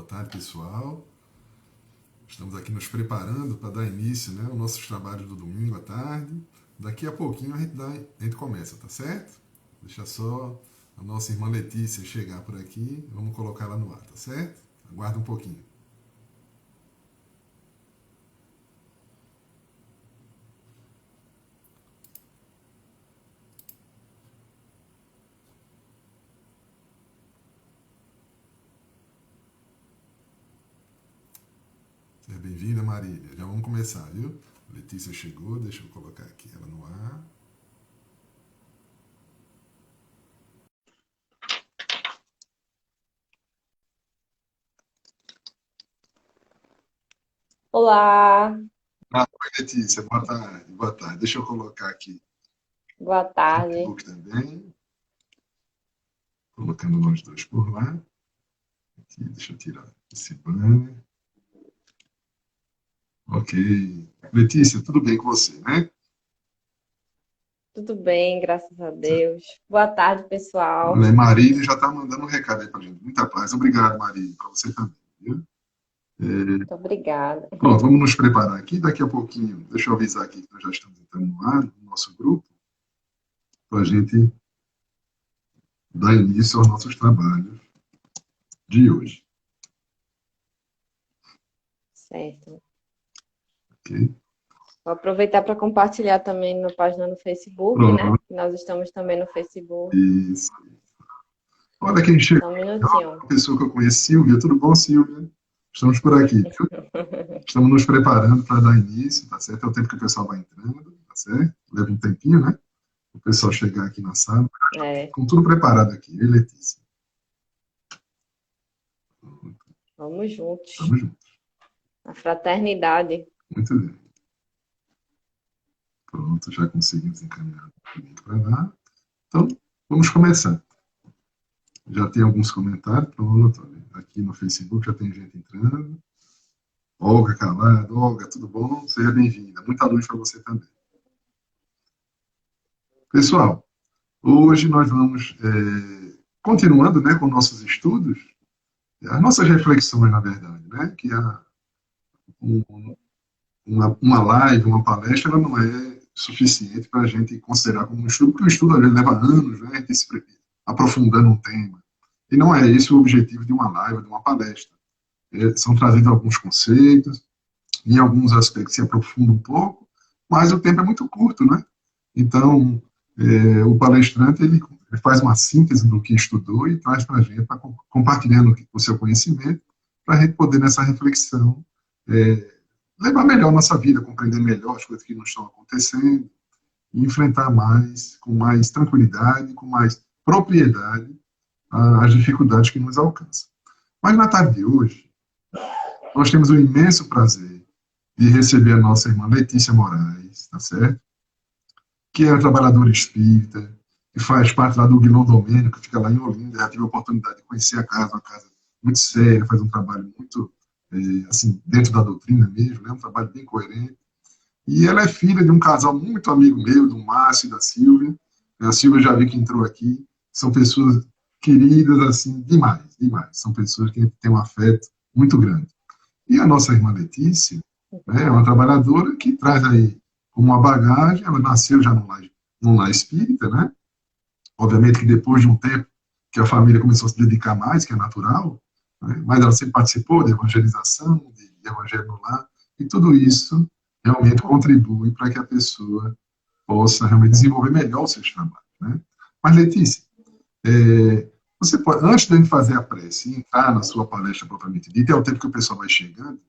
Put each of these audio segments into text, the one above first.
Boa tarde, pessoal. Estamos aqui nos preparando para dar início, né, aos nossos trabalhos do domingo à tarde. Daqui a pouquinho a gente começa, tá certo? Deixa só a nossa irmã Letícia chegar por aqui. Vamos colocar ela no ar, tá certo? Aguarda um pouquinho. Seja bem-vinda, Marília. Já vamos começar, viu? Letícia chegou, deixa eu colocar aqui ela no ar. Olá, Oi, Letícia, boa tarde, boa tarde. Deixa eu colocar aqui boa o tarde. notebook também, colocando nós dois por lá. Aqui, deixa eu tirar esse banner. Ok. Letícia, tudo bem com você, né? Tudo bem, graças a Deus. Boa tarde, pessoal. Olha, Marília já está mandando um recado aí para gente. Muita paz. Obrigado, Marília, para você também. Viu? Muito obrigada. Pronto, vamos nos preparar aqui. Daqui a pouquinho, deixa eu avisar aqui que nós já estamos entrando no ar, no nosso grupo, para a gente dar início aos nossos trabalhos de hoje. Certo. Ok? Vou aproveitar para compartilhar também na página no Facebook, né? Pronto, Nós estamos também no Facebook. isso. Olha quem chegou. Só um Uma minutinho. pessoa que eu conheço, Silvia. Tudo bom, Silvia? Estamos por aqui, viu? Estamos nos preparando para dar início, tá certo? É o tempo que o pessoal vai entrando, tá certo? Leva um tempinho, né? O pessoal chegar aqui na sala, É, com tudo preparado aqui, viu, Letícia? vamos juntos. Tamo junto. A fraternidade. Muito bem. Pronto, já conseguimos encaminhar o link para lá. Então, vamos começar. Já tem alguns comentários, pronto. Aqui no Facebook já tem gente entrando. Olga Calado, Olga, tudo bom? Seja bem-vinda. Muita luz para você também. Pessoal, hoje nós vamos, continuando, né, com nossos estudos, as nossas reflexões, na verdade, né, que um, uma live, uma palestra, ela não é suficiente para a gente considerar como um estudo, porque o estudo às vezes leva anos, né, a gente se aprofundando um tema. E não é esse o objetivo de uma live, de uma palestra. São trazidos alguns conceitos, em alguns aspectos se aprofunda um pouco, mas o tempo é muito curto, né? Então, o palestrante ele faz uma síntese do que estudou e traz para a gente, compartilhando o seu conhecimento, para a gente poder, nessa reflexão, é, levar melhor a nossa vida, compreender melhor as coisas que não estão acontecendo e enfrentar mais, com mais tranquilidade, com mais propriedade, as dificuldades que nos alcançam. Mas na tarde de hoje, nós temos o imenso prazer de receber a nossa irmã Letícia Moraes, tá certo? Que é trabalhadora espírita, que faz parte lá do Guilherme Domênico, que fica lá em Olinda. Já tive a oportunidade de conhecer a casa, uma casa muito séria, faz um trabalho muito, assim, dentro da doutrina mesmo, né? Um trabalho bem coerente. E ela é filha de um casal muito amigo meu, do Márcio e da Silvia. A Silvia já vi que entrou aqui. São pessoas queridas, assim, demais, demais. São pessoas que têm um afeto muito grande. E a nossa irmã Letícia, né, é uma trabalhadora que traz aí como uma bagagem, ela nasceu já num lar espírita, né? Obviamente que depois de um tempo que a família começou a se dedicar mais, que é natural, né? Mas ela sempre participou de evangelização, de evangelho no lar, e tudo isso realmente contribui para que a pessoa possa realmente desenvolver melhor os seus trabalhos, né? Mas, Letícia, você pode, antes de a gente fazer a prece e entrar na sua palestra propriamente dita, é o tempo que o pessoal vai chegando,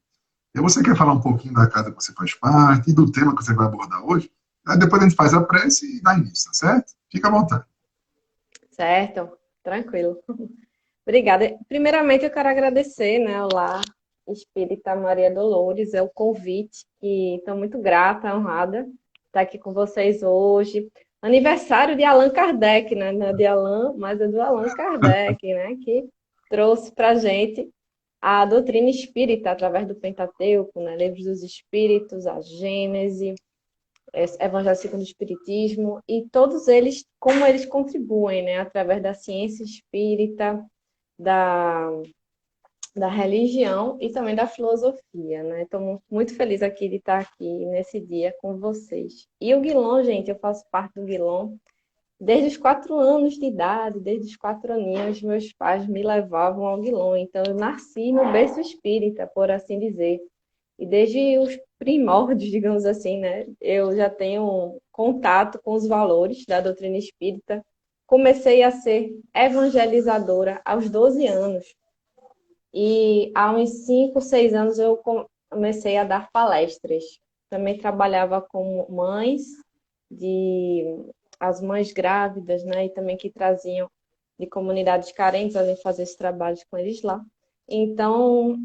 e você quer falar um pouquinho da casa que você faz parte e do tema que você vai abordar hoje? Aí depois a gente faz a prece e dá início, tá certo? Fica à vontade. Certo? Tranquilo. Obrigada. Primeiramente, eu quero agradecer, né, ao Lar Espírita Maria Dolores, é o convite, e estou muito grata, honrada, de estar aqui com vocês hoje. Aniversário de Allan Kardec, né? Não é de Allan, mas é do Allan Kardec, né? Que trouxe para a gente a doutrina espírita através do Pentateuco, né? Livros dos Espíritos, a Gênese, Evangelho segundo o Espiritismo, e todos eles, como eles contribuem, né? Através da ciência espírita, da da religião e também da filosofia, né? Estou muito feliz aqui de estar aqui nesse dia com vocês. E o Guilom, gente, eu faço parte do Guilom desde os 4 anos de idade, desde os 4 aninhos, meus pais me levavam ao Guilom. Então, eu nasci no berço espírita, por assim dizer. E desde os primórdios, digamos assim, né? Eu já tenho contato com os valores da doutrina espírita. Comecei a ser evangelizadora aos 12 anos. E há uns 5, 6 anos eu comecei a dar palestras. Também trabalhava com mães, de as mães grávidas, né? E também que traziam de comunidades carentes, a gente fazia esse trabalho com eles lá. Então,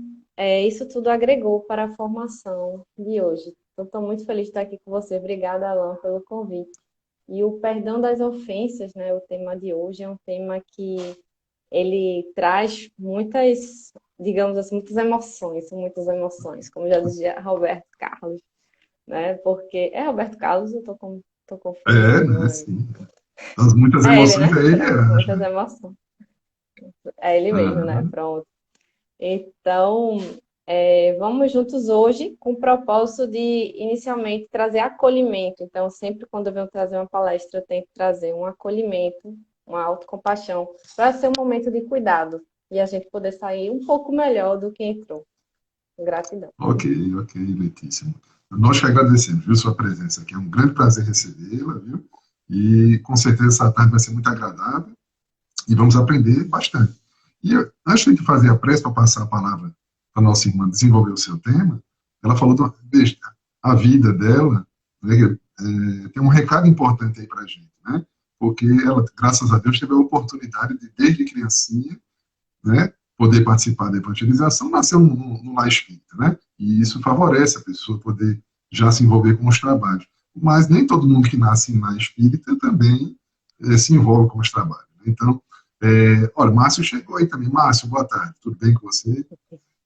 isso tudo agregou para a formação de hoje. Então, estou muito feliz de estar aqui com você. Obrigada, Alan, pelo convite. E o perdão das ofensas, né? O tema de hoje é um tema que ele traz muitas, digamos assim, muitas emoções, como já dizia Roberto Carlos, né? Porque é Roberto Carlos, eu tô confundindo, não Né, lembro. sim. As muitas É ele, emoções né? é ele, Pronto, acho, muitas né? emoções. É ele mesmo, né? Aham. Pronto. Então, vamos juntos hoje com o propósito de, inicialmente, trazer acolhimento. Então, sempre quando eu venho trazer uma palestra, eu tento trazer um acolhimento, uma autocompaixão, para ser um momento de cuidado e a gente poder sair um pouco melhor do que entrou. Gratidão. Ok, ok, Letícia. Nós que agradecemos, viu, sua presença aqui. É um grande prazer recebê-la, viu? E com certeza essa tarde vai ser muito agradável e vamos aprender bastante. E antes de fazer a prece para passar a palavra para a nossa irmã desenvolver o seu tema, ela falou de a vida dela, né, tem um recado importante aí para a gente, né? Porque ela, graças a Deus, teve a oportunidade de, desde criancinha, né, poder participar da evangelização, nasceu no lar espírita, né? E isso favorece a pessoa poder já se envolver com os trabalhos. Mas nem todo mundo que nasce em lar espírita também se envolve com os trabalhos. Né? Então, olha, Márcio chegou aí também. Márcio, boa tarde, tudo bem com você?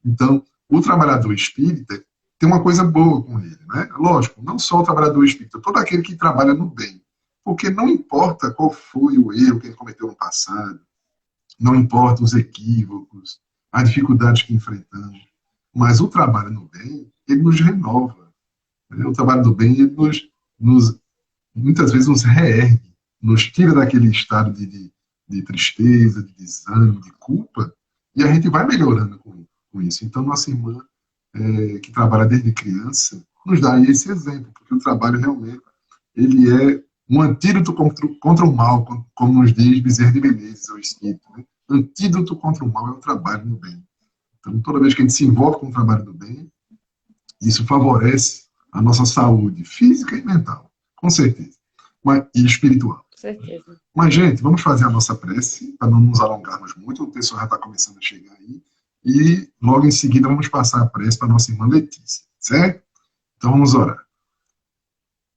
Então, o trabalhador espírita tem uma coisa boa com ele, né? Lógico, não só o trabalhador espírita, todo aquele que trabalha no bem. Porque não importa qual foi o erro que ele cometeu no passado, não importa os equívocos, as dificuldades que enfrentamos, mas o trabalho no bem, ele nos renova. Né? O trabalho do bem, ele muitas vezes nos reergue, nos tira daquele estado de tristeza, de desânimo, de culpa, e a gente vai melhorando com isso. Então, nossa irmã, que trabalha desde criança, nos dá aí esse exemplo, porque o trabalho realmente ele é um antídoto contra o mal, como nos diz Bezerra de Menezes, o espírito. Né? Antídoto contra o mal é o trabalho no bem. Então, toda vez que a gente se envolve com o trabalho do bem, isso favorece a nossa saúde física e mental, com certeza, e espiritual. Com certeza. Mas, gente, vamos fazer a nossa prece, para não nos alongarmos muito, o pessoal já está começando a chegar aí, e logo em seguida vamos passar a prece para a nossa irmã Letícia, certo? Então vamos orar.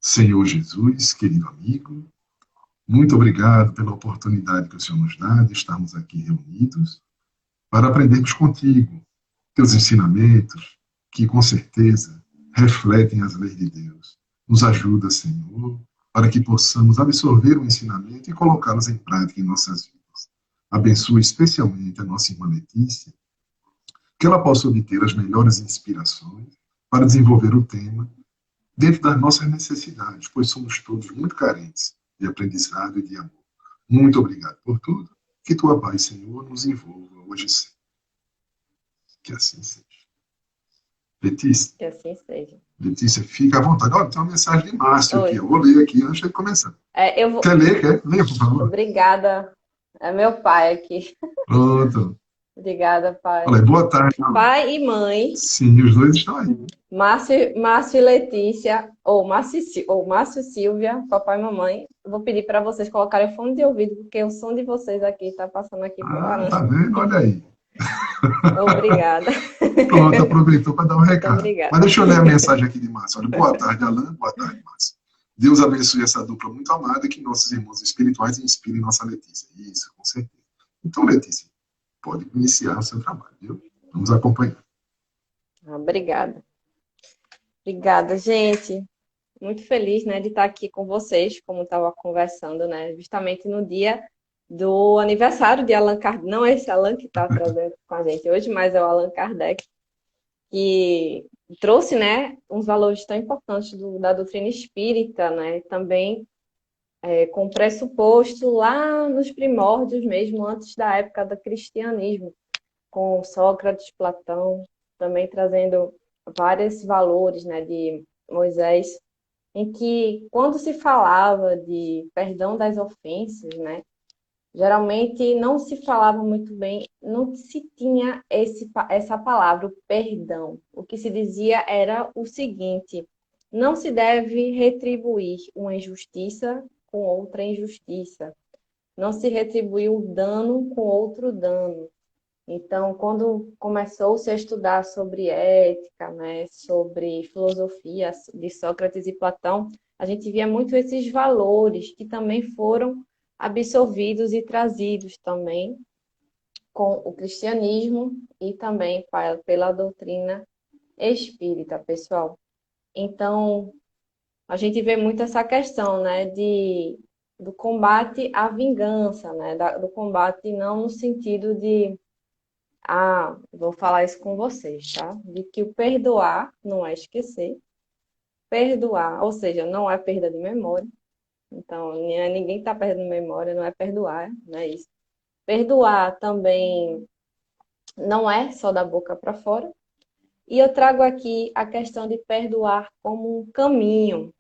Senhor Jesus, querido amigo, muito obrigado pela oportunidade que o Senhor nos dá de estarmos aqui reunidos para aprendermos contigo teus ensinamentos, que com certeza refletem as leis de Deus. Nos ajuda, Senhor, para que possamos absorver o ensinamento e colocá-los em prática em nossas vidas. Abençoa especialmente a nossa irmã Letícia, que ela possa obter as melhores inspirações para desenvolver o tema dentro das nossas necessidades, pois somos todos muito carentes de aprendizado e de amor. Muito obrigado por tudo. Que tua paz, Senhor, nos envolva hoje e sempre. Que assim seja. Letícia, Que assim seja. Letícia, fica à vontade. Olha, tem uma mensagem de Márcio aqui. Oi. Eu vou ler aqui antes de começar. Eu vou. Quer ler? Quer? Leia, por favor. Obrigada. É meu pai aqui. Pronto. Obrigada, pai. Olha, boa tarde. Pai e mãe, Sim, os dois estão aí. Márcio e Letícia, ou Márcio e Silvia, papai e mamãe. Eu vou pedir para vocês colocarem fone de ouvido, porque o som de vocês aqui está passando aqui por Ah, caramba. tá vendo? Olha aí. Obrigada. Pronto, aproveitou para dar um Muito recado. Mas obrigada. deixa eu ler a mensagem aqui de Márcio. Olha, boa tarde, Alan. Boa tarde, Márcio. Deus abençoe essa dupla muito amada e que nossos irmãos espirituais inspirem nossa Letícia. Isso, com certeza. Então, Letícia, pode iniciar o seu trabalho, viu? Vamos acompanhar. Obrigada. Obrigada, gente. Muito feliz, né, de estar aqui com vocês, como estava conversando, né, justamente no dia do aniversário de Allan Kardec. Não é esse Allan que está trazendo com a gente hoje, mas é o Allan Kardec, que trouxe, né, uns valores tão importantes da doutrina espírita, né, também com pressuposto lá nos primórdios mesmo, antes da época do cristianismo, com Sócrates, Platão, também trazendo vários valores, né, de Moisés, em que quando se falava de perdão das ofensas, né, geralmente não se falava muito bem, não se tinha essa palavra, o perdão. O que se dizia era o seguinte: não se deve retribuir uma injustiça com outra injustiça. Não se retribui o dano com outro dano. Então, quando começou-se a estudar sobre ética, né, sobre filosofia de Sócrates e Platão, a gente via muito esses valores que também foram absorvidos e trazidos também com o cristianismo e também pela doutrina espírita, pessoal. Então, a gente vê muito essa questão, né, do combate à vingança, né, do combate não no sentido de vou falar isso com vocês, tá? De que o perdoar não é esquecer. Perdoar, ou seja, não é perda de memória. Então, ninguém está perdendo memória, não é perdoar, não é isso. Perdoar também não é só da boca para fora. E eu trago aqui a questão de perdoar como um caminho.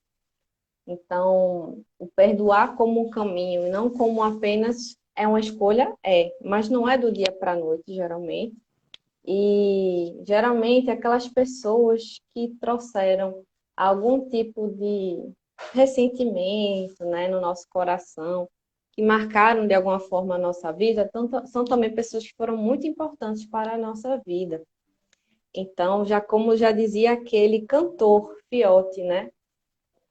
Então, o perdoar como um caminho e não como apenas é uma escolha, mas não é do dia para a noite, geralmente. E geralmente aquelas pessoas que trouxeram algum tipo de ressentimento, né, no nosso coração, que marcaram de alguma forma a nossa vida, são também pessoas que foram muito importantes para a nossa vida. Então, já como já dizia aquele cantor Fiote, né?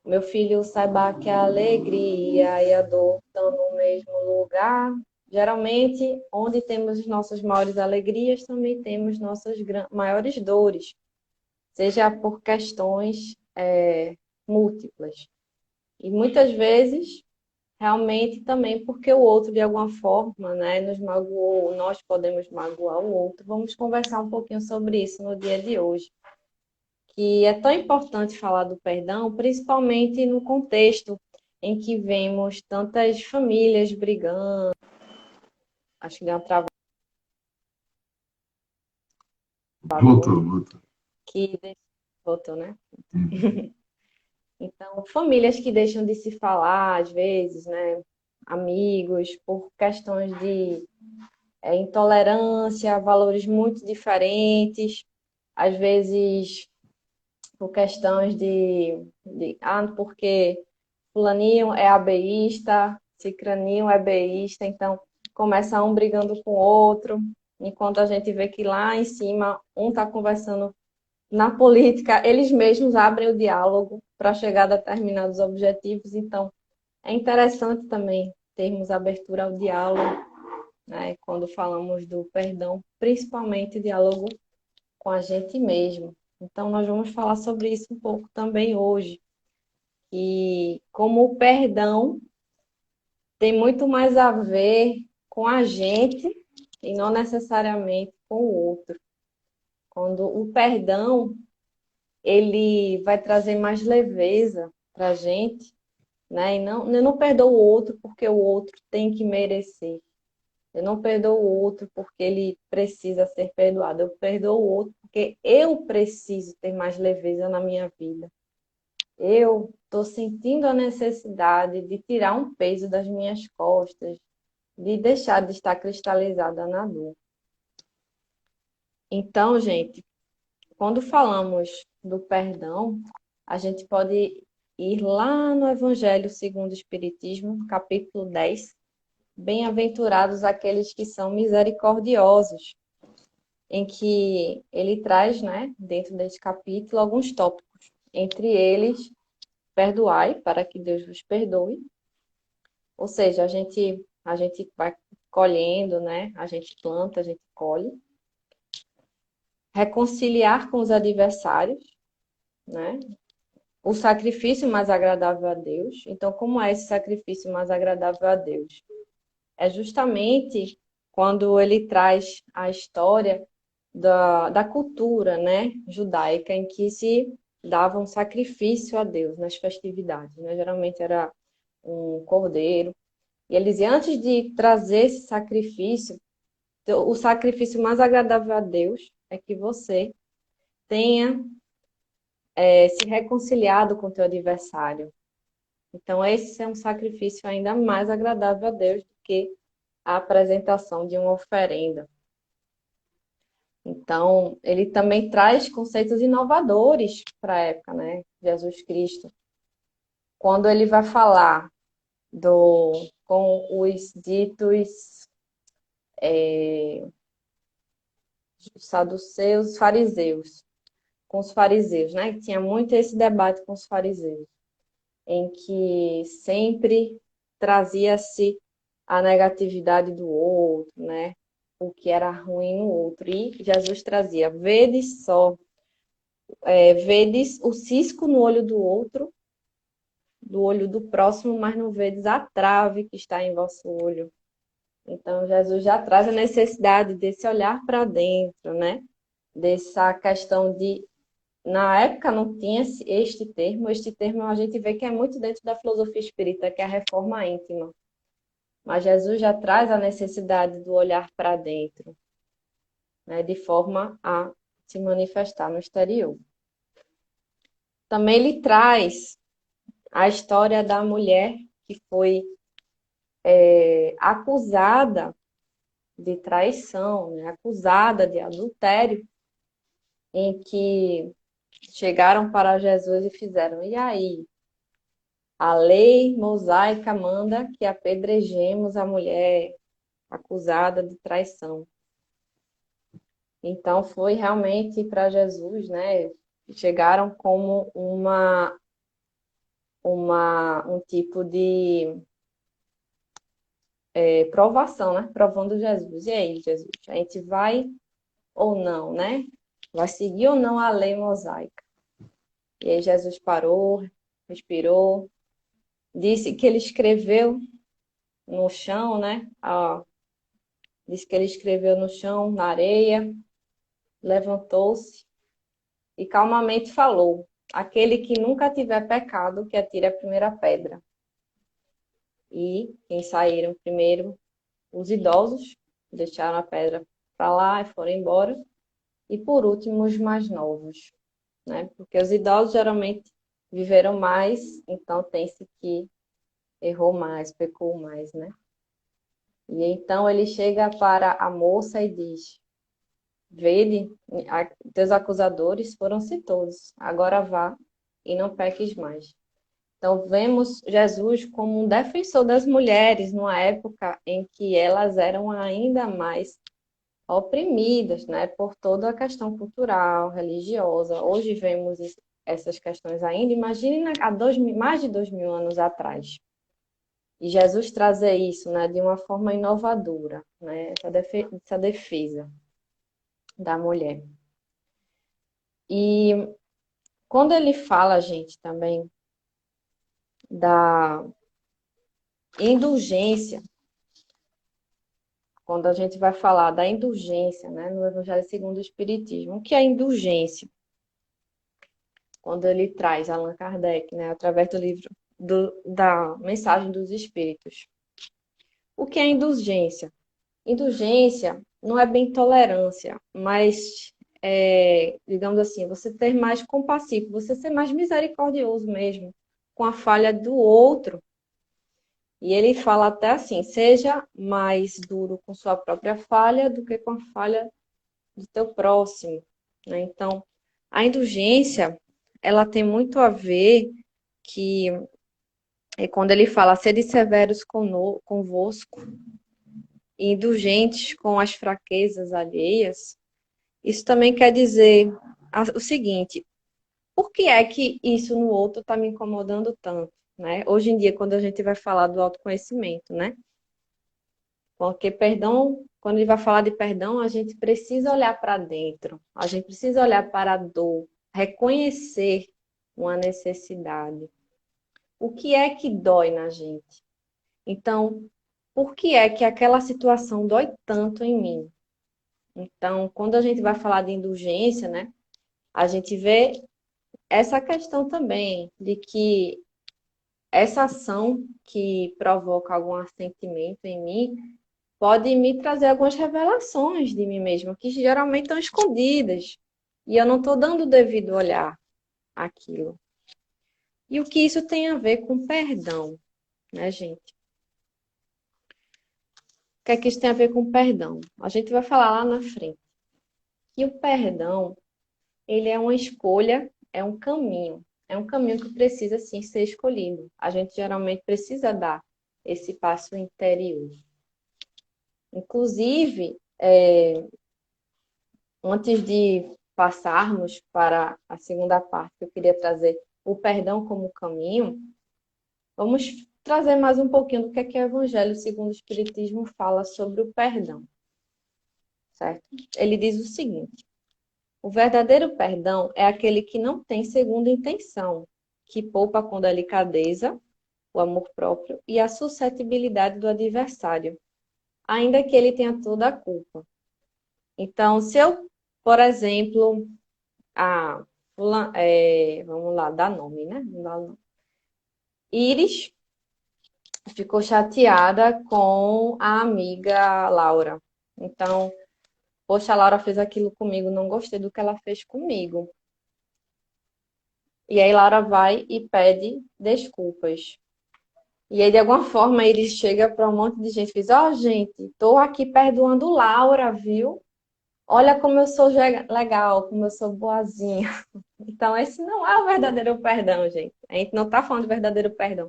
Meu filho, saiba que a alegria e a dor estão no mesmo lugar. Geralmente, onde temos nossas maiores alegrias, também temos nossas maiores dores, seja por questões múltiplas. E muitas vezes, realmente também porque o outro, de alguma forma, né, nos magoou, nós podemos magoar o outro. Vamos conversar um pouquinho sobre isso no dia de hoje, que é tão importante falar do perdão, principalmente no contexto em que vemos tantas famílias brigando. Acho que deu uma travada Voltou, hoje, voltou. que voltou, né? Uhum. Então, famílias que deixam de se falar, às vezes, né? Amigos, por questões de intolerância, valores muito diferentes, às vezes por questões porque fulaninho é abeísta, cicraninho é beísta, então começa um brigando com o outro, enquanto a gente vê que lá em cima um está conversando na política, eles mesmos abrem o diálogo para chegar a determinados objetivos, então é interessante também termos abertura ao diálogo, né, quando falamos do perdão, principalmente diálogo com a gente mesmo. Então, nós vamos falar sobre isso um pouco também hoje. E como o perdão tem muito mais a ver com a gente e não necessariamente com o outro. Quando o perdão, ele vai trazer mais leveza para a gente, né? E não, eu não perdoo o outro porque o outro tem que merecer. Eu não perdoo o outro porque ele precisa ser perdoado. Eu perdoo o outro porque eu preciso ter mais leveza na minha vida. Eu estou sentindo a necessidade de tirar um peso das minhas costas, de deixar de estar cristalizada na dor. Então, gente, quando falamos do perdão, a gente pode ir lá no Evangelho segundo o Espiritismo, capítulo 10. Bem-aventurados aqueles que são misericordiosos, em que ele traz, né, dentro desse capítulo, alguns tópicos. Entre eles, perdoai para que Deus vos perdoe. Ou seja, a gente vai colhendo, né? A gente planta, a gente colhe. Reconciliar com os adversários, né? O sacrifício mais agradável a Deus. Então, como é esse sacrifício mais agradável a Deus? é justamente quando ele traz a história da cultura, né, judaica, em que se dava um sacrifício a Deus nas festividades, né? Geralmente era um cordeiro. E ele dizia, antes de trazer esse sacrifício, o sacrifício mais agradável a Deus é que você tenha se reconciliado com o teu adversário. Então, esse é um sacrifício ainda mais agradável a Deus do que a apresentação de uma oferenda. Então, ele também traz conceitos inovadores para a época, né? Jesus Cristo. Quando ele vai falar com os ditos saduceus, fariseus, com os fariseus, né? Tinha muito esse debate com os fariseus, em que sempre trazia-se a negatividade do outro, né? O que era ruim no outro. E Jesus trazia, vedes só, vedes o cisco no olho do outro, do olho do próximo, mas não vedes a trave que está em vosso olho. Então, Jesus já traz a necessidade desse olhar para dentro, né? Dessa questão de na época não tinha este termo a gente vê que é muito dentro da filosofia espírita, que é a reforma íntima. Mas Jesus já traz a necessidade do olhar para dentro, né, de forma a se manifestar no exterior. Também ele traz a história da mulher que foi acusada de traição, né, acusada de adultério, em que chegaram para Jesus e fizeram, e aí? A lei mosaica manda que apedrejemos a mulher acusada de traição. Então foi realmente para Jesus, né? Chegaram como um tipo de provação, né? Provando Jesus. E aí, Jesus, a gente vai ou não, né? Vai seguir ou não a lei mosaica? E aí Jesus parou, respirou, disse que ele escreveu no chão, né? Diz que ele escreveu no chão, na areia, levantou-se e calmamente falou: aquele que nunca tiver pecado, que atire a primeira pedra. E quem saíram primeiro, os idosos, deixaram a pedra para lá e foram embora. E por último, os mais novos, né? Porque os idosos geralmente viveram mais, então tem-se que errou mais, pecou mais, né? E então ele chega para a moça e diz: vede, teus acusadores foram-se todos, agora vá e não peques mais. Então, vemos Jesus como um defensor das mulheres numa época em que elas eram ainda mais oprimidas, né, por toda a questão cultural, religiosa. Hoje vemos essas questões ainda. Imagine há mais de 2000 anos atrás. E Jesus trazer isso, né, de uma forma inovadora, né, essa defesa da mulher. E quando ele fala, gente, também da indulgência, quando a gente vai falar da indulgência, né, no Evangelho segundo o Espiritismo, o que é indulgência? Quando ele traz Allan Kardec, né, através do livro da Mensagem dos Espíritos. O que é indulgência? Indulgência não é bem tolerância, mas digamos assim, você ter mais compassivo, você ser mais misericordioso mesmo com a falha do outro. E ele fala até assim, seja mais duro com sua própria falha do que com a falha do teu próximo, né? Então, a indulgência, ela tem muito a ver que quando ele fala, sede severos convosco, e indulgentes com as fraquezas alheias, isso também quer dizer o seguinte: por que é que isso no outro está me incomodando tanto, né? Hoje em dia, quando a gente vai falar do autoconhecimento, né? Porque perdão, quando ele vai falar de perdão, a gente precisa olhar para dentro, a gente precisa olhar para a dor, reconhecer uma necessidade. O que é que dói na gente? Então, por que é que aquela situação dói tanto em mim? Então, quando a gente vai falar de indulgência, né, a gente vê essa questão também de que essa ação que provoca algum assentimento em mim pode me trazer algumas revelações de mim mesma, que geralmente estão escondidas, e eu não estou dando o devido olhar àquilo. E o que isso tem a ver com perdão, né, gente? O que é que isso tem a ver com perdão? A gente vai falar lá na frente. E o perdão, ele é uma escolha, é um caminho que precisa sim ser escolhido. A gente geralmente precisa dar esse passo interior. Inclusive, antes de passarmos para a segunda parte, eu queria trazer o perdão como caminho. Vamos trazer mais um pouquinho do que o Evangelho segundo o Espiritismo fala sobre o perdão, certo? Ele diz o seguinte: o verdadeiro perdão é aquele que não tem segunda intenção, que poupa com delicadeza o amor próprio e a suscetibilidade do adversário, ainda que ele tenha toda a culpa. Então, se eu, por exemplo, vamos lá, dar nome, né? Iris ficou chateada com a amiga Laura. Então, poxa, a Laura fez aquilo comigo, não gostei do que ela fez comigo. E aí Laura vai e pede desculpas. E aí, de alguma forma, ele chega para um monte de gente e diz: ó, gente, tô aqui perdoando Laura, viu? Olha como eu sou legal, como eu sou boazinha. Então, esse não é o verdadeiro perdão, gente. A gente não está falando de verdadeiro perdão.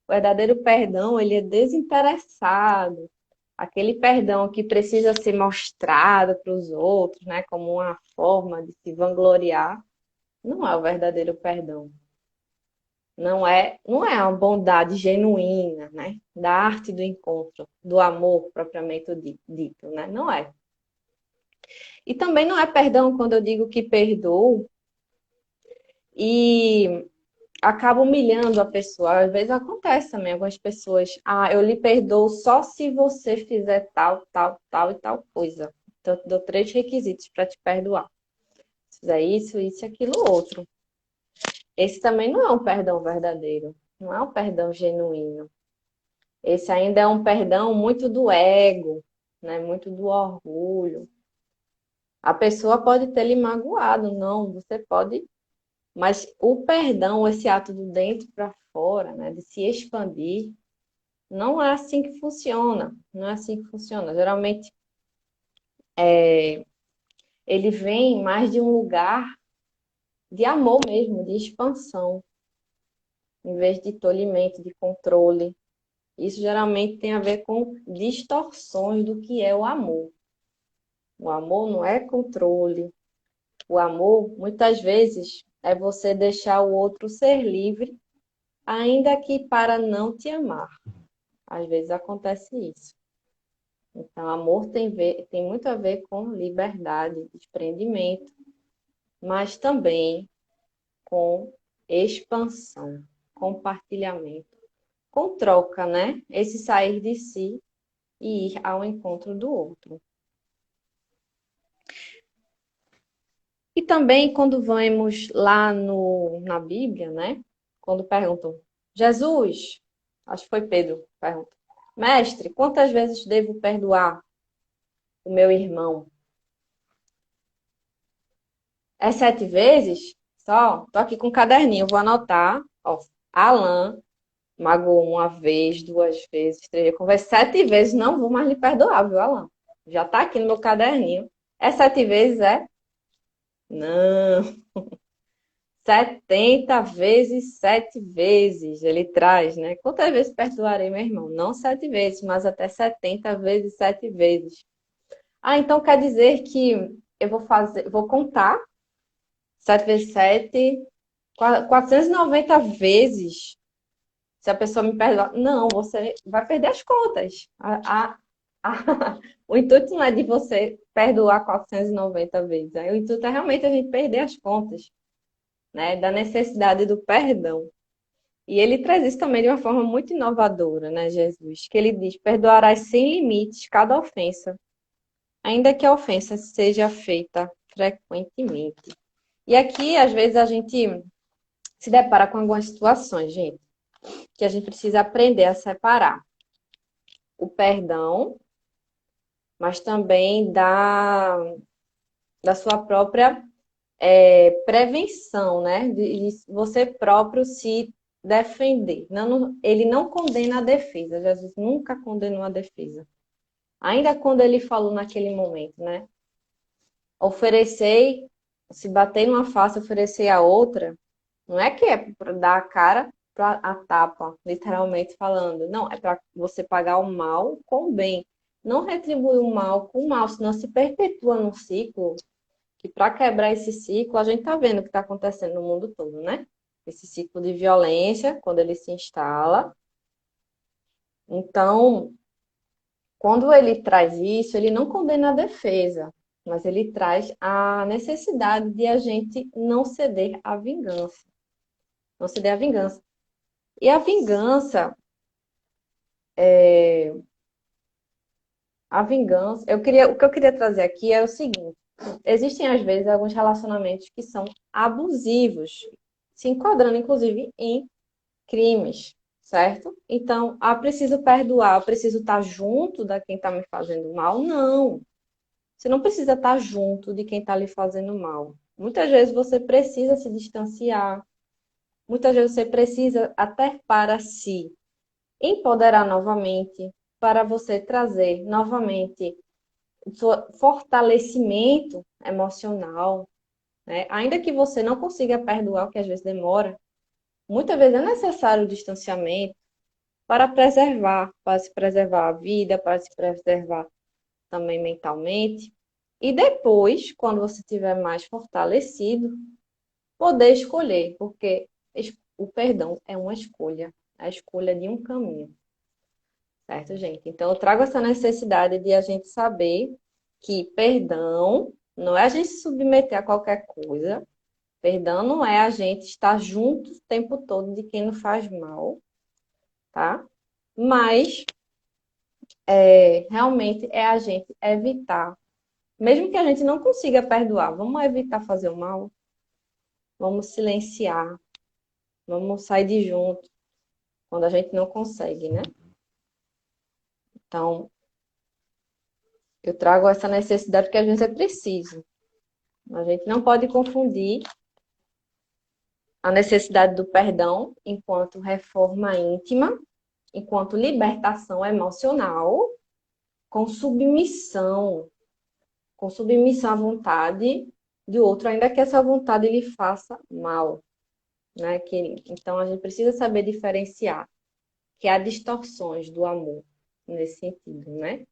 O verdadeiro perdão, ele é desinteressado. Aquele perdão que precisa ser mostrado para os outros, né, como uma forma de se vangloriar, não é o verdadeiro perdão. Não é uma bondade genuína, né, da arte do encontro, do amor propriamente dito, né? Não é. E também não é perdão quando eu digo que perdoo e acaba humilhando a pessoa. Às vezes acontece também, algumas pessoas, eu lhe perdoo só se você fizer tal, tal, tal e tal coisa. Então, eu te dou 3 requisitos para te perdoar. Se fizer isso e aquilo outro. Esse também não é um perdão verdadeiro. Não é um perdão genuíno. Esse ainda é um perdão muito do ego, né? Muito do orgulho. A pessoa pode ter lhe magoado, não, você pode. Mas o perdão, esse ato do dentro para fora, né? De se expandir, não é assim que funciona. Não é assim que funciona. Geralmente, ele vem mais de um lugar de amor mesmo, de expansão, em vez de tolimento, de controle. Isso geralmente tem a ver com distorções do que é o amor. O amor não é controle. O amor, muitas vezes, é você deixar o outro ser livre, ainda que para não te amar. Às vezes acontece isso. Então, amor tem muito a ver com liberdade, desprendimento, mas também com expansão, compartilhamento, com troca, né? Esse sair de si e ir ao encontro do outro. E também quando vamos lá na Bíblia, né? Quando perguntam, Jesus, acho que foi Pedro, pergunta, mestre, quantas vezes devo perdoar o meu irmão? É 7 vezes? Só? Tô aqui com um caderninho, vou anotar. Ó, Alan magoou uma vez, 2 vezes, 3 vezes. Quando vai 7 vezes, não vou mais lhe perdoar, viu, Alan? Já tá aqui no meu caderninho. É 7 vezes, é? Não. 70 vezes 7 vezes, ele traz, né? Quantas vezes perdoarei, meu irmão? Não 7 vezes, mas até 70 vezes 7 vezes. Então quer dizer que eu vou contar 7 vezes 7, 490 vezes. Se a pessoa me perdoar, não, você vai perder as contas. O intuito não é de você perdoar 490 vezes. O intuito é realmente a gente perder as contas, né? Da necessidade do perdão. E ele traz isso também de uma forma muito inovadora, né, Jesus? Que ele diz: perdoarás sem limites cada ofensa, ainda que a ofensa seja feita frequentemente. E aqui, às vezes, a gente se depara com algumas situações, gente, que a gente precisa aprender a separar o perdão, mas também da sua própria prevenção, né? De você próprio se defender. Ele não condena a defesa. Jesus nunca condenou a defesa. Ainda quando ele falou naquele momento, né? Oferecer, se bater numa face, oferecer a outra, não é que é para dar a cara para a tapa, literalmente falando. Não, é para você pagar o mal com o bem. Não retribuir o mal com o mal, senão se perpetua num ciclo que para quebrar esse ciclo, a gente está vendo o que está acontecendo no mundo todo, né? Esse ciclo de violência, quando ele se instala. Então, quando ele traz isso, ele não condena a defesa, mas ele traz a necessidade de a gente não ceder à vingança. Não ceder à vingança. E a vingança, o que eu queria trazer aqui é o seguinte: existem às vezes alguns relacionamentos que são abusivos, se enquadrando inclusive em crimes, certo? Então, preciso perdoar, eu preciso estar junto da quem está me fazendo mal? Não. Você não precisa estar junto de quem está lhe fazendo mal. Muitas vezes você precisa se distanciar, muitas vezes você precisa até para si empoderar novamente, para você trazer novamente o seu fortalecimento emocional, né? Ainda que você não consiga perdoar, o que às vezes demora, muitas vezes é necessário o distanciamento para se preservar a vida, para se preservar também mentalmente. E depois, quando você estiver mais fortalecido, poder escolher, porque o perdão é uma escolha, a escolha de um caminho, certo, gente? Então, eu trago essa necessidade de a gente saber que perdão não é a gente se submeter a qualquer coisa, perdão não é a gente estar junto o tempo todo de quem nos faz mal, tá? Mas realmente é a gente evitar. Mesmo que a gente não consiga perdoar, vamos evitar fazer o mal, vamos silenciar, vamos sair de junto quando a gente não consegue, né? Então, eu trago essa necessidade porque às vezes é preciso. A gente não pode confundir a necessidade do perdão enquanto reforma íntima, enquanto libertação emocional, com submissão, à vontade do outro, ainda que essa vontade lhe faça mal, né? Então a gente precisa saber diferenciar que há distorções do amor nesse sentido, né?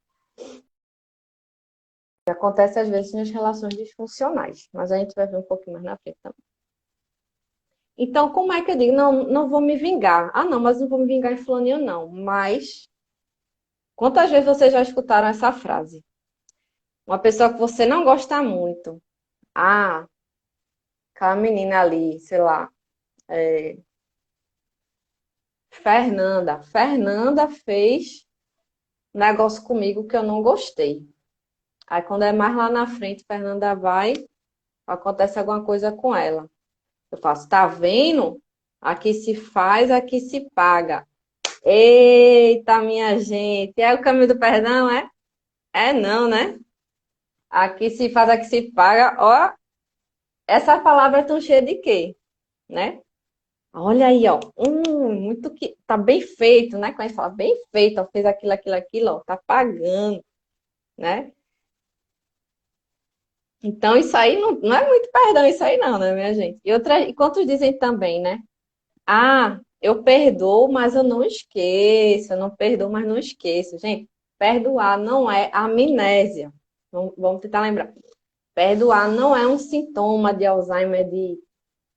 Que acontece às vezes nas relações disfuncionais, mas a gente vai ver um pouquinho mais na frente também. Então, como é que eu digo? Não, não vou me vingar. Ah, não, mas não vou me vingar em fulaninho, não. Mas, quantas vezes vocês já escutaram essa frase? Uma pessoa que você não gosta muito. Ah, aquela menina ali, sei lá, Fernanda. Fernanda fez um negócio comigo que eu não gostei. Aí, quando é mais lá na frente, Fernanda vai, acontece alguma coisa com ela. Eu faço, tá vendo? Aqui se faz, aqui se paga. Eita, minha gente, é o caminho do perdão, é? É não, né? Aqui se faz, aqui se paga. Ó, essa palavra é tão cheia de quê? Né? Olha aí, ó. Muito que. Tá bem feito, né? Quando a gente fala bem feito, ó, fez aquilo, aquilo, aquilo, ó, tá pagando, né? Então, isso aí não é muito perdão, isso aí não, né, minha gente? E quantos dizem também, né? Ah, eu perdoo, mas eu não esqueço. Eu não perdoo, mas não esqueço. Gente, perdoar não é amnésia. Vamos tentar lembrar. Perdoar não é um sintoma de Alzheimer,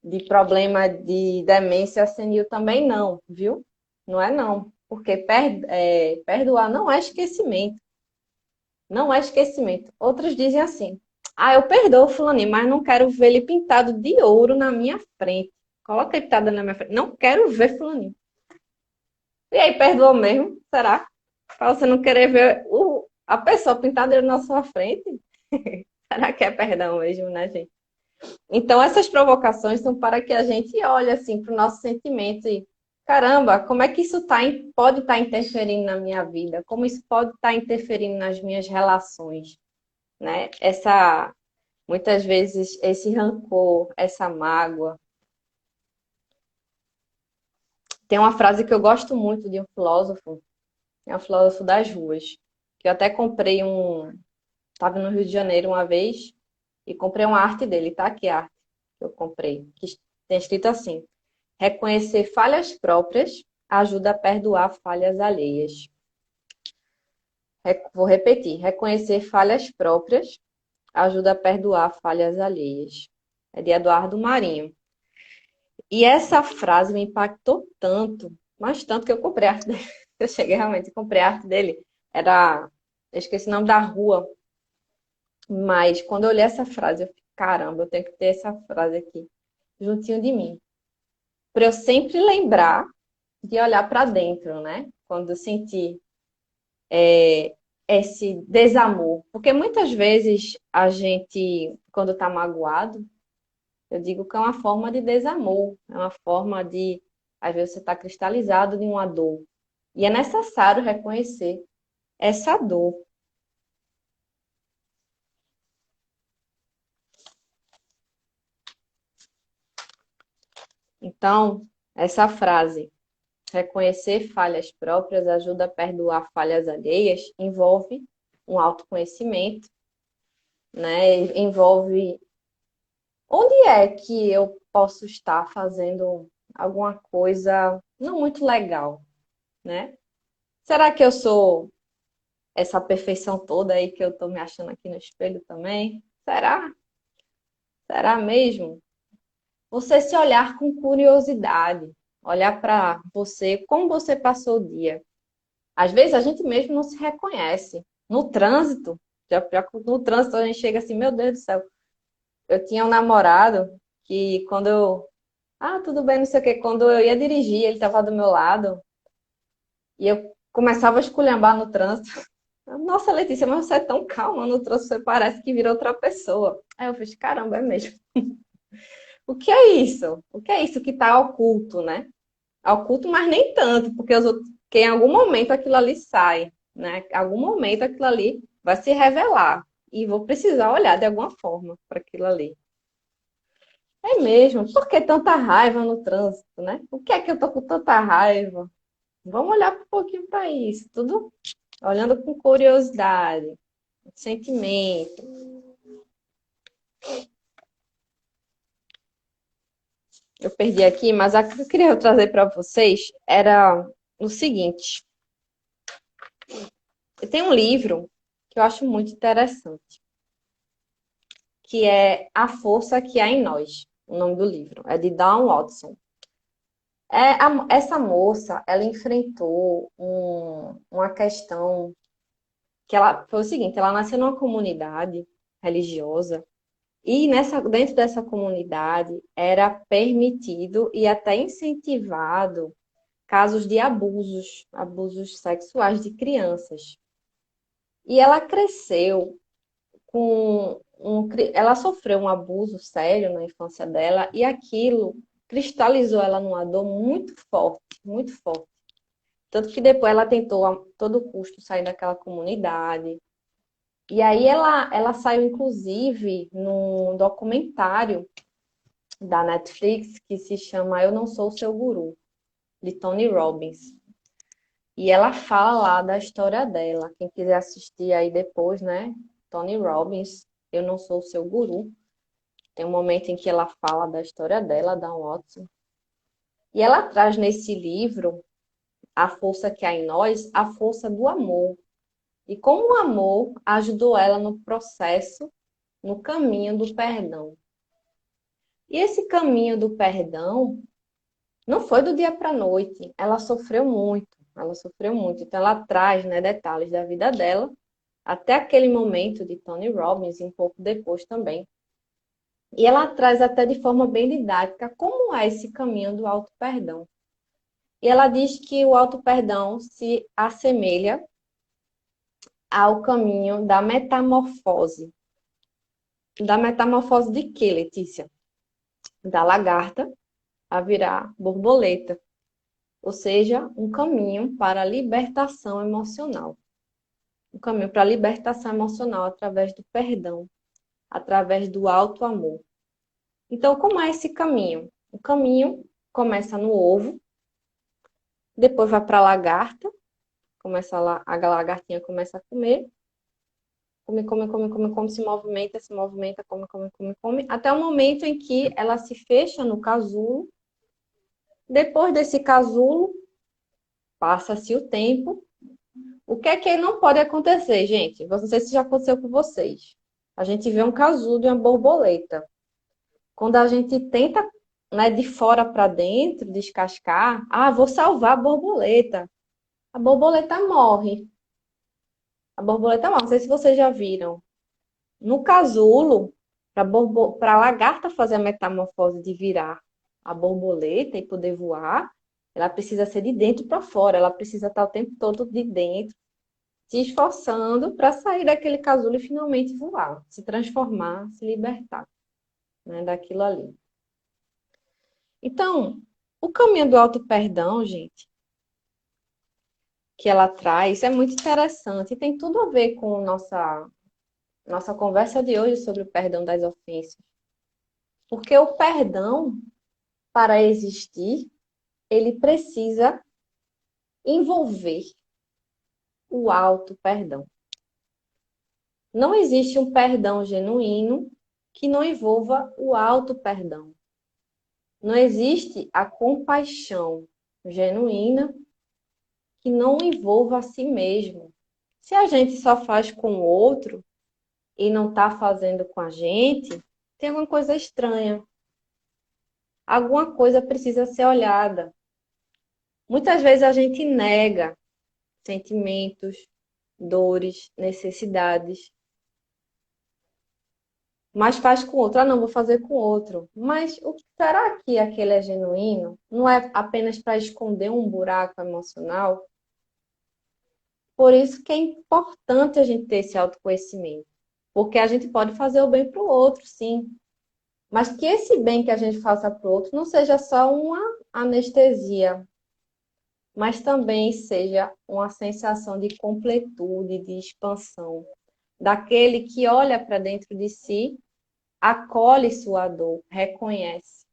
de problema de demência senil também não, viu? Não é não. Porque perdoar não é esquecimento. Não é esquecimento. Outros dizem assim: ah, eu perdoo o fulaninho, mas não quero ver ele pintado de ouro na minha frente. Coloca a pitada na minha frente. Não quero ver fulaninho. E aí, perdoou mesmo? Será? Pra você não querer ver a pessoa pintada na sua frente? Será que é perdão mesmo, né, gente? Então, essas provocações são para que a gente olhe assim para o nosso sentimento e, caramba, como é que isso pode estar interferindo na minha vida? Como isso pode estar interferindo nas minhas relações, né? Muitas vezes, esse rancor, essa mágoa. Tem uma frase que eu gosto muito de um filósofo, é um filósofo das ruas, que eu até comprei estava no Rio de Janeiro uma vez e comprei uma arte dele, tá? Que arte que eu comprei, que tem escrito assim: reconhecer falhas próprias ajuda a perdoar falhas alheias. Vou repetir: reconhecer falhas próprias ajuda a perdoar falhas alheias. É de Eduardo Marinho. E essa frase me impactou tanto, mas tanto que eu comprei a arte dele. Eu cheguei realmente e comprei a arte dele. Eu esqueci o nome da rua, mas quando eu olhei essa frase, eu fiquei, caramba, eu tenho que ter essa frase aqui, juntinho de mim. Para eu sempre lembrar de olhar para dentro, né? Quando eu sentir esse desamor. Porque muitas vezes a gente, quando está magoado, eu digo que é uma forma de desamor, é uma forma de, às vezes, você está cristalizado de uma dor. E é necessário reconhecer essa dor. Então, essa frase, reconhecer falhas próprias ajuda a perdoar falhas alheias, envolve um autoconhecimento, né? Envolve onde é que eu posso estar fazendo alguma coisa não muito legal, né? Será que eu sou essa perfeição toda aí que eu tô me achando aqui no espelho também? Será? Será mesmo? Você se olhar com curiosidade, olhar para você, como você passou o dia. Às vezes a gente mesmo não se reconhece. No trânsito, no trânsito a gente chega assim, meu Deus do céu. Eu tinha um namorado que quando eu tudo bem, não sei o quê. Quando eu ia dirigir, ele estava do meu lado e eu começava a esculhambar no trânsito. Nossa, Letícia, mas você é tão calma no trânsito, você parece que virou outra pessoa. Aí eu fiz, caramba, é mesmo. O que é isso? O que é isso que está oculto, né? Oculto, mas nem tanto, porque que em algum momento aquilo ali sai, né? Em algum momento aquilo ali vai se revelar e vou precisar olhar de alguma forma para aquilo ali. É mesmo. Por que tanta raiva no trânsito, né? O que é que eu tô com tanta raiva? Vamos olhar um pouquinho para isso, tudo olhando com curiosidade, sentimento. Eu perdi aqui, mas a que eu queria trazer para vocês era o seguinte: tem um livro que eu acho muito interessante, que é A Força que Há em Nós. O nome do livro é de Dawn Watson. Essa moça, ela enfrentou uma questão que ela foi o seguinte: ela nasceu numa comunidade religiosa e dentro dessa comunidade era permitido e até incentivado casos de abusos sexuais de crianças. E ela cresceu ela sofreu um abuso sério na infância dela e aquilo cristalizou ela numa dor muito forte, muito forte. Tanto que depois ela tentou a todo custo sair daquela comunidade. E aí ela saiu, inclusive, num documentário da Netflix que se chama Eu Não Sou o Seu Guru, de Tony Robbins. E ela fala lá da história dela. Quem quiser assistir aí depois, né? Tony Robbins, Eu Não Sou o Seu Guru. Tem um momento em que ela fala da história dela, da Watson. E ela traz nesse livro A Força que Há em Nós, a força do amor. E como o amor ajudou ela no processo, no caminho do perdão. E esse caminho do perdão não foi do dia para a noite. Ela sofreu muito. Ela sofreu muito. Então, ela traz, né, detalhes da vida dela, até aquele momento de Tony Robbins e um pouco depois também. E ela traz até de forma bem didática como é esse caminho do auto-perdão. E ela diz que o auto-perdão se assemelha ao caminho da metamorfose. Da metamorfose de quê, Letícia? Da lagarta a virar borboleta. Ou seja, um caminho para a libertação emocional. Um caminho para a libertação emocional através do perdão, através do auto-amor. Então, como é esse caminho? O caminho começa no ovo, depois vai para a lagarta, a lagartinha começa a comer, come, se movimenta, come, até o momento em que ela se fecha no casulo. Depois desse casulo, passa-se o tempo. O que é que não pode acontecer, gente? Não sei se já aconteceu com vocês. A gente vê um casulo de uma borboleta. Quando a gente tenta, né, de fora para dentro, descascar, vou salvar a borboleta. A borboleta morre. A borboleta morre. Não sei se vocês já viram. No casulo, para a lagarta fazer a metamorfose de virar a borboleta e poder voar, ela precisa ser de dentro para fora. Ela precisa estar o tempo todo de dentro, se esforçando para sair daquele casulo e finalmente voar, se transformar, se libertar, né, daquilo ali. Então, o caminho do auto-perdão, gente, que ela traz, é muito interessante e tem tudo a ver com nossa conversa de hoje sobre o perdão das ofensas. Porque o perdão, para existir, ele precisa envolver o auto-perdão. Não existe um perdão genuíno que não envolva o auto-perdão. Não existe a compaixão genuína que não envolva a si mesmo. Se a gente só faz com o outro e não está fazendo com a gente, tem alguma coisa estranha. Alguma coisa precisa ser olhada. Muitas vezes a gente nega sentimentos, dores, necessidades, mas faz com o outro. Não, vou fazer com o outro. Mas será que aquele é genuíno? Não é apenas para esconder um buraco emocional? Por isso que é importante a gente ter esse autoconhecimento. Porque a gente pode fazer o bem para o outro, sim. Mas que esse bem que a gente faça para o outro não seja só uma anestesia, mas também seja uma sensação de completude, de expansão. Daquele que olha para dentro de si, acolhe sua dor, reconhece,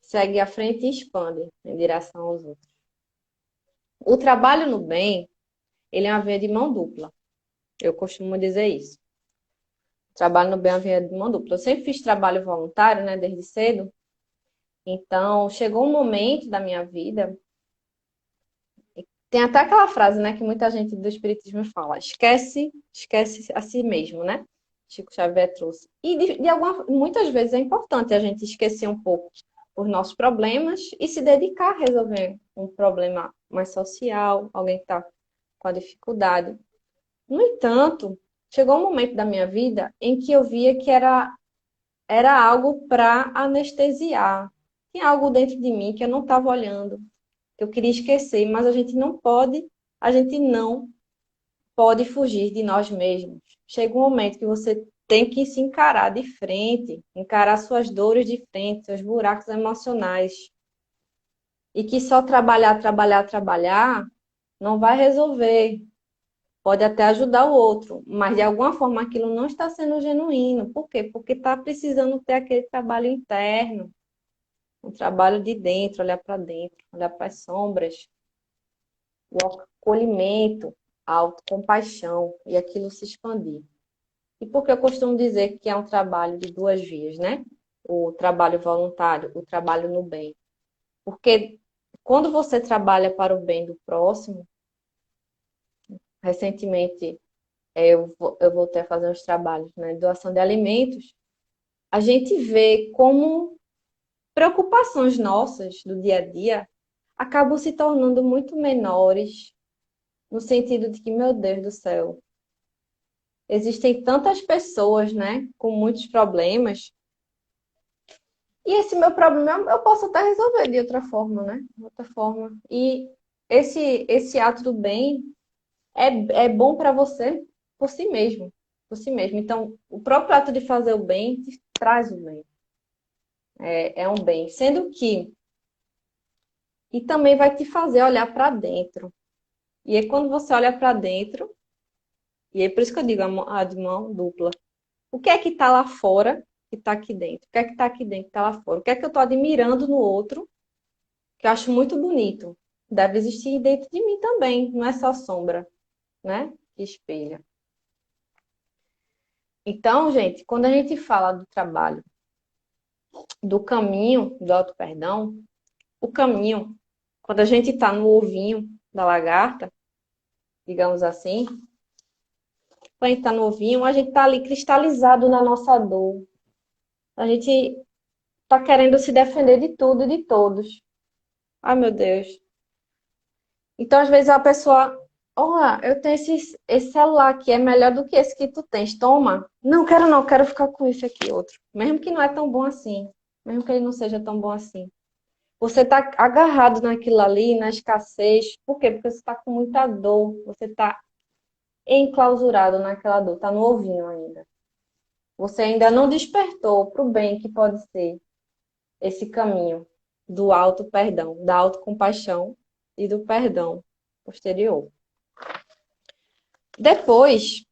segue à frente e expande em direção aos outros. O trabalho no bem, ele é uma via de mão dupla. Eu costumo dizer isso. Trabalho no bem é uma via de mão dupla. Eu sempre fiz trabalho voluntário, né, desde cedo. Então, chegou um momento da minha vida, tem até aquela frase, né, que muita gente do espiritismo fala, esquece a si mesmo, né? Chico Xavier trouxe. E muitas vezes é importante a gente esquecer um pouco os nossos problemas e se dedicar a resolver um problema mais social, alguém que está com a dificuldade. No entanto, chegou um momento da minha vida em que eu via que era algo para anestesiar. Tinha algo dentro de mim que eu não estava olhando, que eu queria esquecer, mas a gente não pode fugir de nós mesmos. Chega um momento que você tem que se encarar de frente, encarar suas dores de frente, seus buracos emocionais. E que só trabalhar não vai resolver. Pode até ajudar o outro, mas de alguma forma aquilo não está sendo genuíno. Por quê? Porque está precisando ter aquele trabalho interno, um trabalho de dentro, olhar para as sombras, o acolhimento, a autocompaixão e aquilo se expandir. E por que eu costumo dizer que é um trabalho de duas vias, né? O trabalho voluntário, o trabalho no bem. Porque quando você trabalha para o bem do próximo, recentemente eu voltei a fazer uns trabalhos, né, de doação de alimentos, a gente vê como preocupações nossas do dia a dia acabam se tornando muito menores, no sentido de que, meu Deus do céu, existem tantas pessoas, né, com muitos problemas, E esse meu problema eu posso até resolver de outra forma, né? De outra forma. E esse ato do bem é bom para você por si mesmo. Por si mesmo. Então, o próprio ato de fazer o bem te traz o bem. É um bem. Sendo que, e também vai te fazer olhar para dentro. E aí, quando você olha para dentro, e é por isso que eu digo a de mão dupla. O que é que está lá fora que está aqui dentro? O que é que está aqui dentro que está lá fora? O que é que eu estou admirando no outro, que eu acho muito bonito? Deve existir dentro de mim também, não é só sombra, né? Que espelha. Então, gente, quando a gente fala do trabalho, do caminho do auto-perdão, o caminho, quando a gente está no ovinho da lagarta, digamos assim, quando a gente está no ovinho, a gente está ali cristalizado na nossa dor. A gente está querendo se defender de tudo e de todos. Ai, meu Deus. Então, às vezes, a pessoa, olha, eu tenho esse celular aqui, é melhor do que esse que tu tens. Toma. Não, quero não, quero ficar com esse aqui, outro. Mesmo que não é tão bom assim. Mesmo que ele não seja tão bom assim. Você está agarrado naquilo ali, na escassez. Por quê? Porque você está com muita dor. Você está enclausurado naquela dor. Está no ovinho ainda. Você ainda não despertou para o bem que pode ser esse caminho do auto-perdão, da autocompaixão e do perdão posterior. Depois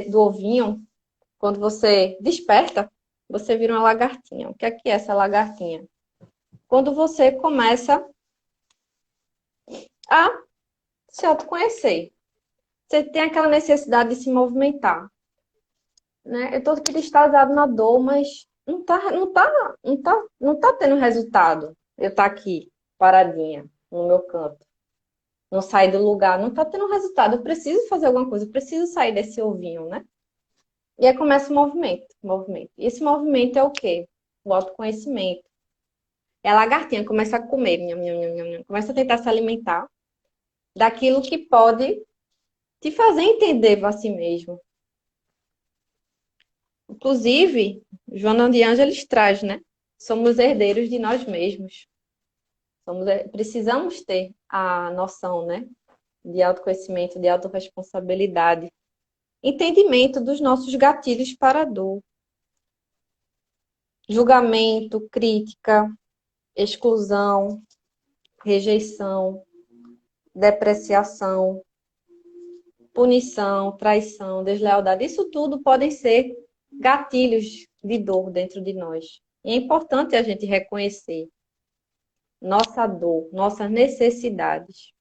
do ovinho, quando você desperta, você vira uma lagartinha. O que é essa lagartinha? Quando você começa a se autoconhecer. Você tem aquela necessidade de se movimentar. Né? Eu estou cristalizado na dor, mas não tá tendo resultado. Eu estar aqui, paradinha, no meu canto. Não sair do lugar, não tá tendo resultado. Eu preciso fazer alguma coisa, eu preciso sair desse ovinho, né? E aí começa o movimento. E esse movimento é o quê? O autoconhecimento. É a lagartinha, começa a comer, nham, nham, nham, nham, nham, começa a tentar se alimentar daquilo que pode te fazer entender a si mesmo. Inclusive, Joana de Ângeles traz, né? Somos herdeiros de nós mesmos. Precisamos ter a noção, né? De autoconhecimento, de autorresponsabilidade. Entendimento dos nossos gatilhos para a dor. Julgamento, crítica, exclusão, rejeição, depreciação, punição, traição, deslealdade. Isso tudo podem ser gatilhos de dor dentro de nós. E é importante a gente reconhecer nossa dor, nossas necessidades.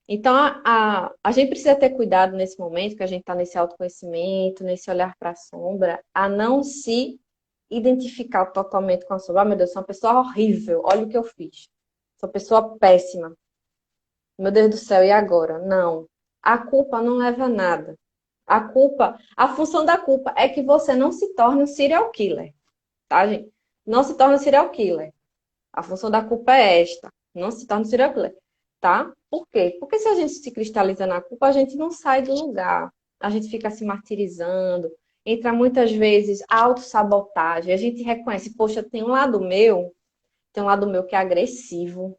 Então, a gente precisa ter cuidado nesse momento, que a gente está nesse autoconhecimento, nesse olhar para a sombra, a não se identificar totalmente com a sombra. Ah, meu Deus, sou uma pessoa horrível, olha o que eu fiz. Sou uma pessoa péssima. Meu Deus do céu, e agora? Não. A culpa não leva a nada. A função da culpa é que você não se torne um serial killer, tá, gente? Não se torne um serial killer. A função da culpa é esta. Não se torne um serial killer, tá? Por quê? Porque se a gente se cristaliza na culpa, a gente não sai do lugar. A gente fica se martirizando. Entra muitas vezes a autossabotagem. A gente reconhece, poxa, tem um lado meu que é agressivo.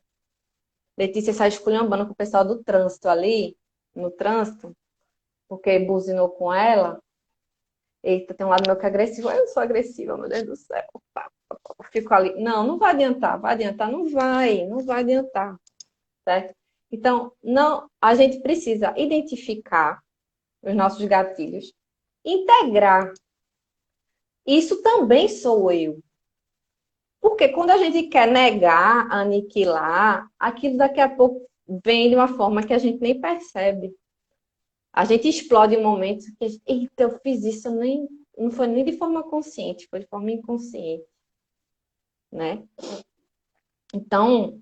Letícia sai esculhambando com o pessoal do trânsito ali, no trânsito, porque buzinou com ela. Eita, tem um lado meu que é agressivo. Eu sou agressiva, meu Deus do céu. Eu fico ali. Não, não vai adiantar. Vai adiantar? Não vai adiantar. Certo? Então, não, a gente precisa identificar os nossos gatilhos, integrar. Isso também sou eu. Porque quando a gente quer negar, aniquilar, aquilo daqui a pouco vem de uma forma que a gente nem percebe. A gente explode em momentos que, eita, eu fiz isso, não foi nem de forma consciente, foi de forma inconsciente, né? Então,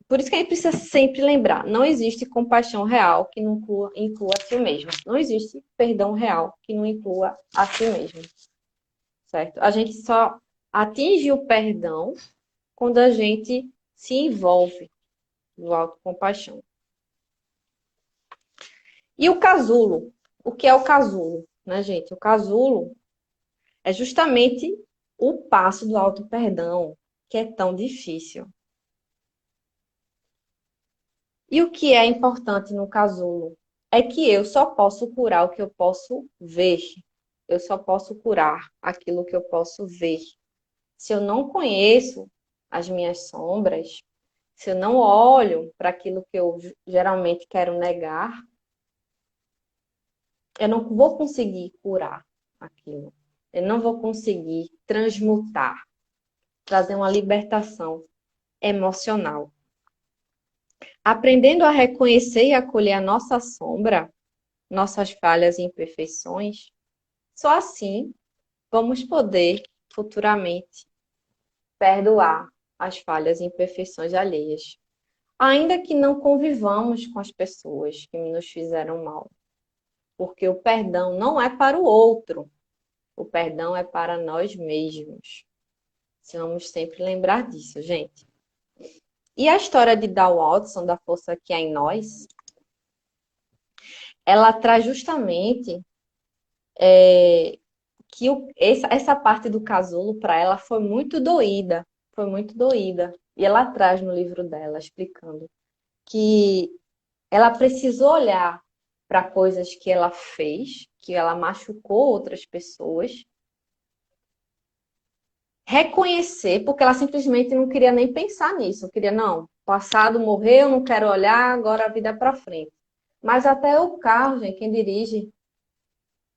por isso que a gente precisa sempre lembrar, não existe compaixão real que não inclua a si mesmo. Não existe perdão real que não inclua a si mesmo, certo? A gente só atinge o perdão quando a gente se envolve no autocompaixão. E o casulo? O que é o casulo, né, gente? O casulo é justamente o passo do auto-perdão, que é tão difícil. E o que é importante no casulo? É que eu só posso curar o que eu posso ver. Eu só posso curar aquilo que eu posso ver. Se eu não conheço as minhas sombras, se eu não olho para aquilo que eu geralmente quero negar, eu não vou conseguir curar aquilo. Eu não vou conseguir transmutar, trazer uma libertação emocional. Aprendendo a reconhecer e acolher a nossa sombra, nossas falhas e imperfeições, só assim vamos poder futuramente perdoar as falhas e imperfeições alheias, ainda que não convivamos com as pessoas que nos fizeram mal, porque o perdão não é para o outro, o perdão é para nós mesmos. Vamos sempre lembrar disso, gente. E a história de Dal Watson, da força que há em nós, ela traz justamente que essa parte do casulo para ela foi muito doída, foi muito doída. E ela traz no livro dela, explicando que ela precisou olhar para coisas que ela fez, que ela machucou outras pessoas, reconhecer, porque ela simplesmente não queria nem pensar nisso, queria, não, passado morreu, não quero olhar, agora a vida é para frente. Mas até o carro, gente, quem dirige,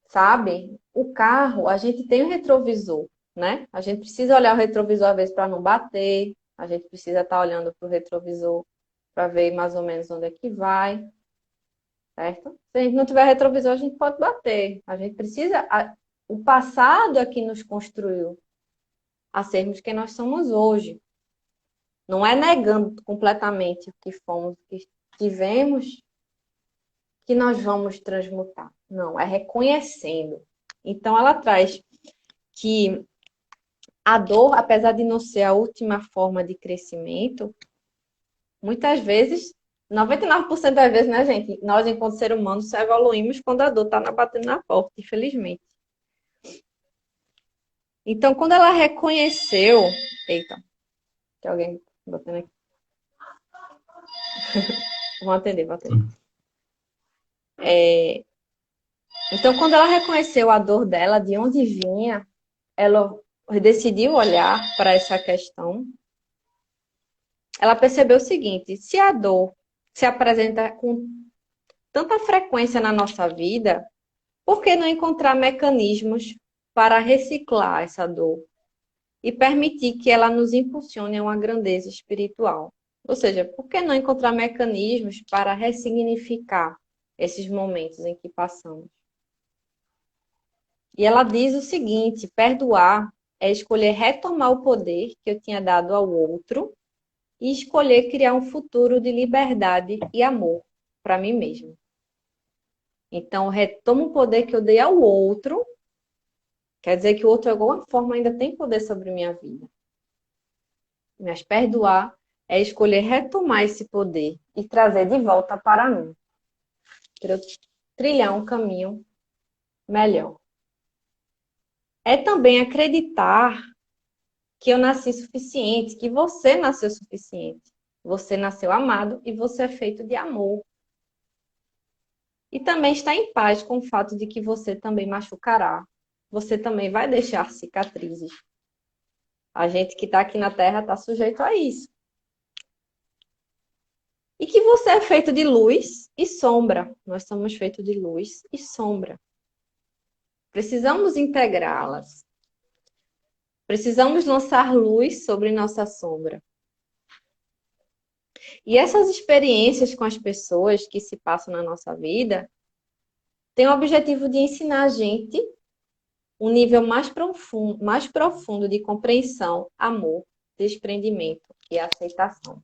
sabe? O carro, a gente tem o retrovisor, né? A gente precisa olhar o retrovisor às vezes para não bater, a gente precisa estar olhando para o retrovisor para ver mais ou menos onde é que vai, certo? Se a gente não tiver retrovisor, a gente pode bater. A gente precisa. O passado é que nos construiu a sermos quem nós somos hoje. Não é negando completamente o que fomos, o que tivemos, que nós vamos transmutar. Não, é reconhecendo. Então, ela traz que a dor, apesar de não ser a última forma de crescimento, muitas vezes, 99% das vezes, né, gente? Nós, enquanto ser humano, só evoluímos quando a dor está batendo na porta, infelizmente. Então, quando ela reconheceu. Eita, tem alguém batendo aqui. Vou atender, vou atender. Então, quando ela reconheceu a dor dela, de onde vinha, ela decidiu olhar para essa questão. Ela percebeu o seguinte: se a dor se apresenta com tanta frequência na nossa vida, por que não encontrar mecanismos para reciclar essa dor e permitir que ela nos impulsione a uma grandeza espiritual? Ou seja, por que não encontrar mecanismos para ressignificar esses momentos em que passamos? E ela diz o seguinte: perdoar é escolher retomar o poder que eu tinha dado ao outro e escolher criar um futuro de liberdade e amor para mim mesmo. Então, eu retomo o poder que eu dei ao outro, quer dizer que o outro, de alguma forma, ainda tem poder sobre minha vida. Mas perdoar é escolher retomar esse poder e trazer de volta para mim, para eu trilhar um caminho melhor. É também acreditar que eu nasci suficiente, que você nasceu suficiente. Você nasceu amado e você é feito de amor. E também estar em paz com o fato de que você também machucará. Você também vai deixar cicatrizes. A gente que está aqui na Terra está sujeito a isso. E que você é feito de luz e sombra. Nós somos feitos de luz e sombra. Precisamos integrá-las. Precisamos lançar luz sobre nossa sombra. E essas experiências com as pessoas que se passam na nossa vida têm o objetivo de ensinar a gente um nível mais profundo de compreensão, amor, desprendimento e aceitação.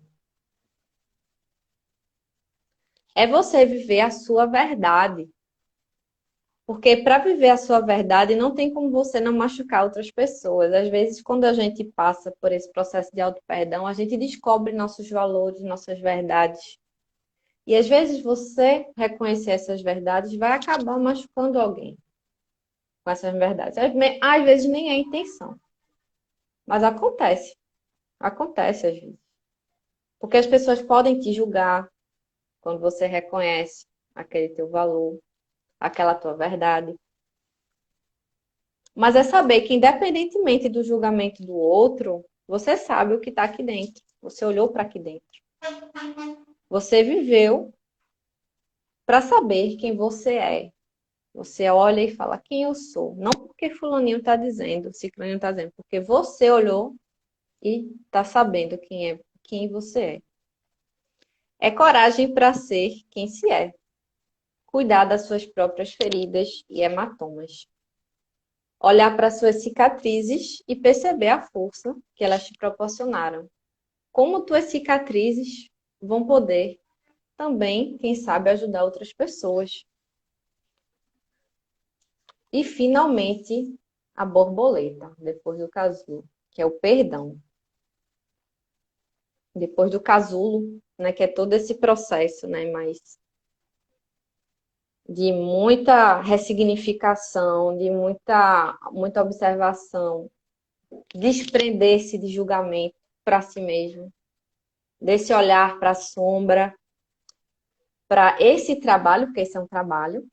É você viver a sua verdade. Porque para viver a sua verdade, não tem como você não machucar outras pessoas. Às vezes, quando a gente passa por esse processo de auto-perdão, a gente descobre nossos valores, nossas verdades. E às vezes você reconhecer essas verdades vai acabar machucando alguém com essas verdades. Às vezes nem é intenção, mas acontece. Acontece às vezes. Porque as pessoas podem te julgar quando você reconhece aquele teu valor, aquela tua verdade. Mas é saber que, independentemente do julgamento do outro, você sabe o que está aqui dentro. Você olhou para aqui dentro. Você viveu para saber quem você é. Você olha e fala quem eu sou. Não porque fulaninho está dizendo, ciclaninho está dizendo, porque você olhou e está sabendo quem você é. É coragem para ser quem se é. Cuidar das suas próprias feridas e hematomas. Olhar para suas cicatrizes e perceber a força que elas te proporcionaram. Como tuas cicatrizes vão poder também, quem sabe, ajudar outras pessoas. E, finalmente, a borboleta, depois do casulo, que é o perdão. Depois do casulo, né, que é todo esse processo, né, mas de muita ressignificação, de muita observação, desprender-se de julgamento para si mesmo, desse olhar para a sombra, para esse trabalho, porque esse é um trabalho,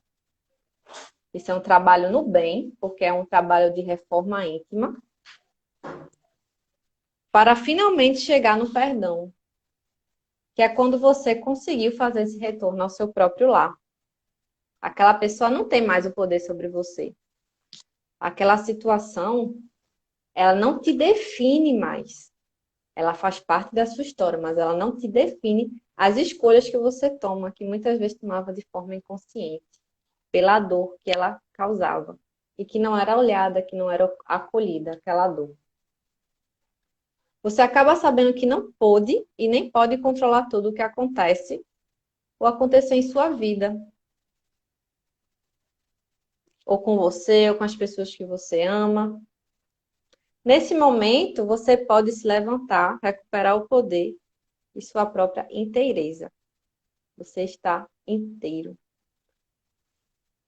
isso é um trabalho no bem, porque é um trabalho de reforma íntima, para finalmente chegar no perdão, que é quando você conseguiu fazer esse retorno ao seu próprio lar. Aquela pessoa não tem mais o poder sobre você. Aquela situação, ela não te define mais. Ela faz parte da sua história, mas ela não te define as escolhas que você toma, que muitas vezes tomava de forma inconsciente, pela dor que ela causava. E que não era olhada, que não era acolhida, aquela dor. Você acaba sabendo que não pôde e nem pode controlar tudo o que acontece ou acontecer em sua vida, ou com você, ou com as pessoas que você ama. Nesse momento, você pode se levantar, recuperar o poder e sua própria inteireza. Você está inteiro.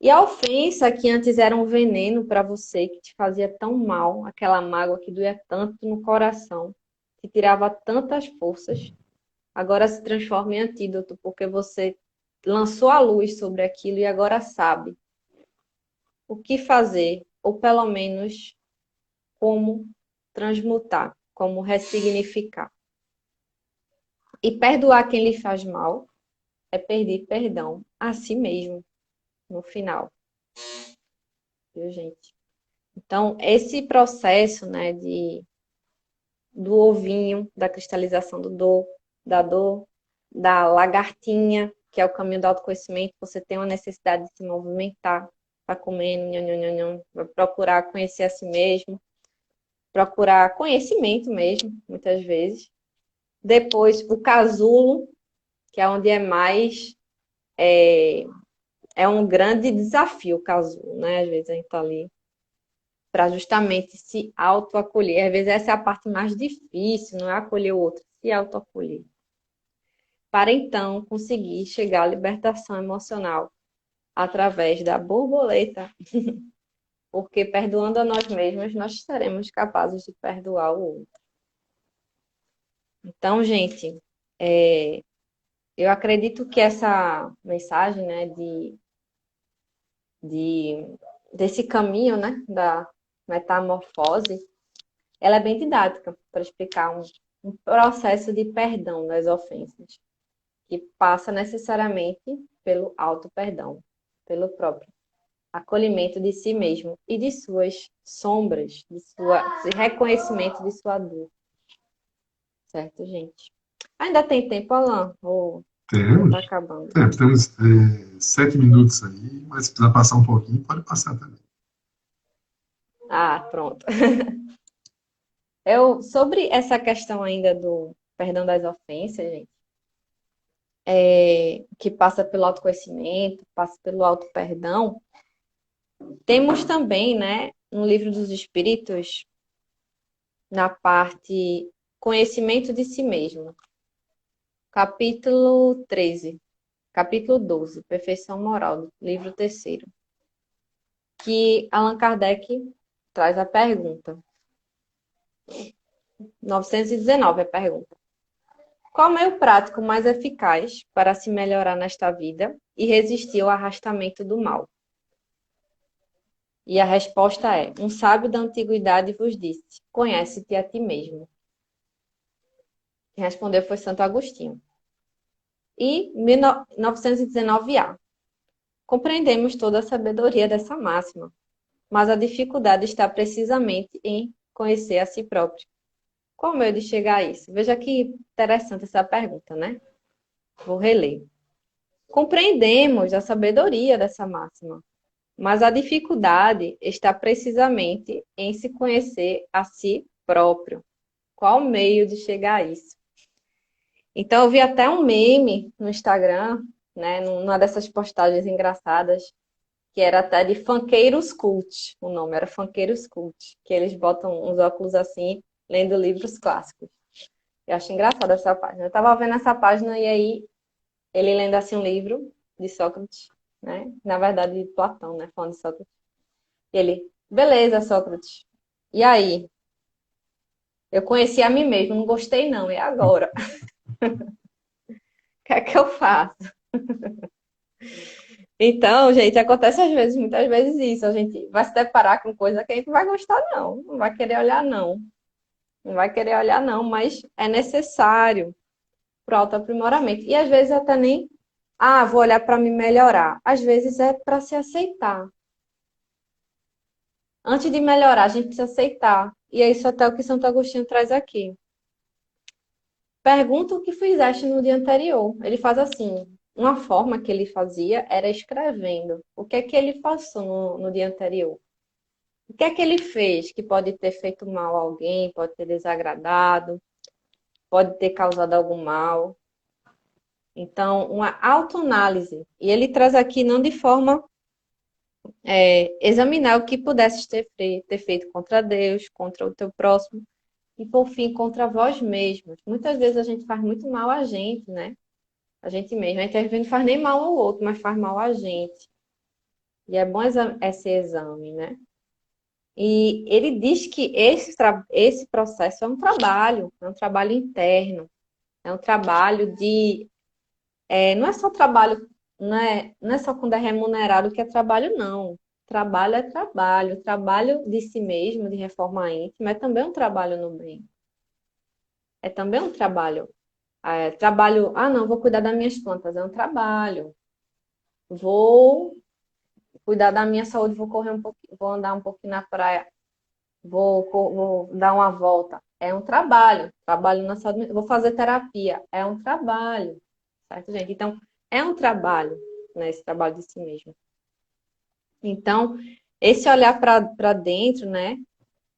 E a ofensa que antes era um veneno para você, que te fazia tão mal, aquela mágoa que doía tanto no coração, que tirava tantas forças, agora se transforma em antídoto, porque você lançou a luz sobre aquilo e agora sabe o que fazer, ou pelo menos como transmutar, como ressignificar. E perdoar quem lhe faz mal é pedir perdão a si mesmo no final, viu, gente? Então, esse processo, né, do ovinho, da cristalização da dor, da lagartinha, que é o caminho do autoconhecimento, você tem uma necessidade de se movimentar, vai comendo, vai procurar conhecer a si mesmo, procurar conhecimento mesmo, muitas vezes. Depois, o casulo, que é onde é mais. É um grande desafio o casulo, né? Às vezes a gente tá ali para justamente se autoacolher. Às vezes essa é a parte mais difícil, não é acolher o outro, se autoacolher. Para então conseguir chegar à libertação emocional através da borboleta. Porque perdoando a nós mesmos, nós seremos capazes de perdoar o outro. Então, gente, eu acredito que essa mensagem, né, de, desse caminho, né, da metamorfose, ela é bem didática para explicar um processo de perdão das ofensas, que passa necessariamente pelo auto-perdão, pelo próprio acolhimento de si mesmo e de suas sombras, de reconhecimento de sua dor. Certo, gente? Ainda tem tempo, Alan? Ou já está Temos, acabando? temos 7 minutos aí, mas se precisar passar um pouquinho, pode passar também. Ah, pronto. Sobre essa questão ainda do perdão das ofensas, gente, que passa pelo autoconhecimento, passa pelo auto-perdão, Temos também, né, no Livro dos Espíritos, na parte Conhecimento de Si Mesmo, capítulo 13, capítulo 12, Perfeição Moral, livro terceiro, que Allan Kardec traz a pergunta, 919 a pergunta. Qual meio prático mais eficaz para se melhorar nesta vida e resistir ao arrastamento do mal? E a resposta é: um sábio da antiguidade vos disse, conhece-te a ti mesmo. Quem respondeu foi Santo Agostinho. E 1919a. Compreendemos toda a sabedoria dessa máxima, mas a dificuldade está precisamente em conhecer a si próprio. Qual o meio de chegar a isso? Veja que interessante essa pergunta, né? Vou reler. Compreendemos a sabedoria dessa máxima, mas a dificuldade está precisamente em se conhecer a si próprio. Qual o meio de chegar a isso? Então, eu vi até um meme no Instagram, né, numa dessas postagens engraçadas, que era até de Funkeiros Cult, o nome era Funkeiros Cult, que eles botam uns óculos assim, lendo livros clássicos. Eu acho engraçada essa página. Eu estava vendo essa página e aí ele lendo assim um livro de Sócrates, né? Na verdade, de Platão, né? Falando de Sócrates. E ele, beleza, Sócrates. E aí? Eu conheci a mim mesmo, não gostei não, e agora? O que é que eu faço? Então, gente, acontece às vezes, muitas vezes isso. A gente vai se deparar com coisa que a gente não vai gostar, não. Não vai querer olhar, não. Não vai querer olhar, não, mas é necessário para o autoaprimoramento. E às vezes até nem, vou olhar para me melhorar. Às vezes é para se aceitar. Antes de melhorar, a gente precisa aceitar. E é isso até o que Santo Agostinho traz aqui. Pergunta o que fizeste no dia anterior. Ele faz assim. Uma forma que ele fazia era escrevendo. O que é que ele passou no dia anterior? O que é que ele fez que pode ter feito mal a alguém, pode ter desagradado, pode ter causado algum mal? Então, uma autoanálise. E ele traz aqui não de forma examinar o que pudesses ter feito contra Deus, contra o teu próximo e, por fim, contra vós mesmos. Muitas vezes a gente faz muito mal a gente, né? A gente mesmo. A gente às vezes não faz nem mal ao outro, mas faz mal a gente. E é bom esse exame, né? E ele diz que esse processo é um trabalho interno, é um trabalho de. Não é só trabalho, não é só quando é remunerado que é trabalho, não. Trabalho é trabalho. Trabalho de si mesmo, de reforma íntima, é também um trabalho no bem. É também um trabalho. Trabalho, não, vou cuidar das minhas plantas, é um trabalho. Vou cuidar da minha saúde, vou correr um pouquinho, vou andar um pouquinho na praia, vou dar uma volta. É um trabalho. Trabalho na saúde, vou fazer terapia, é um trabalho. Certo, gente? Então, é um trabalho, né, esse trabalho de si mesmo. Então, esse olhar para dentro, né,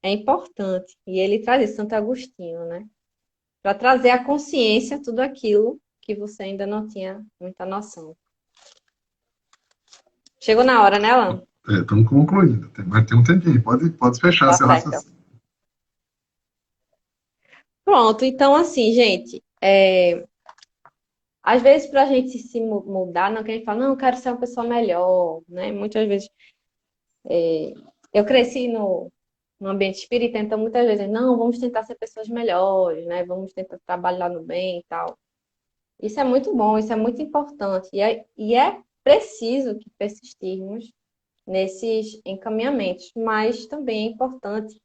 é importante. E ele traz isso, Santo Agostinho, né? Para trazer à consciência tudo aquilo que você ainda não tinha muita noção. Chegou na hora, né, Alan? Estamos concluindo, mas tem um tempinho, pode fechar Tá seu certo. raciocínio. Pronto, então assim, gente, às vezes para a gente se mudar, não, que a gente fala, não, eu quero ser uma pessoa melhor, né? Muitas vezes eu cresci no ambiente espírita, então muitas vezes, não, vamos tentar ser pessoas melhores, né? Vamos tentar trabalhar no bem e tal. Isso é muito bom, isso é muito importante. E é preciso que persistirmos nesses encaminhamentos, mas também é importante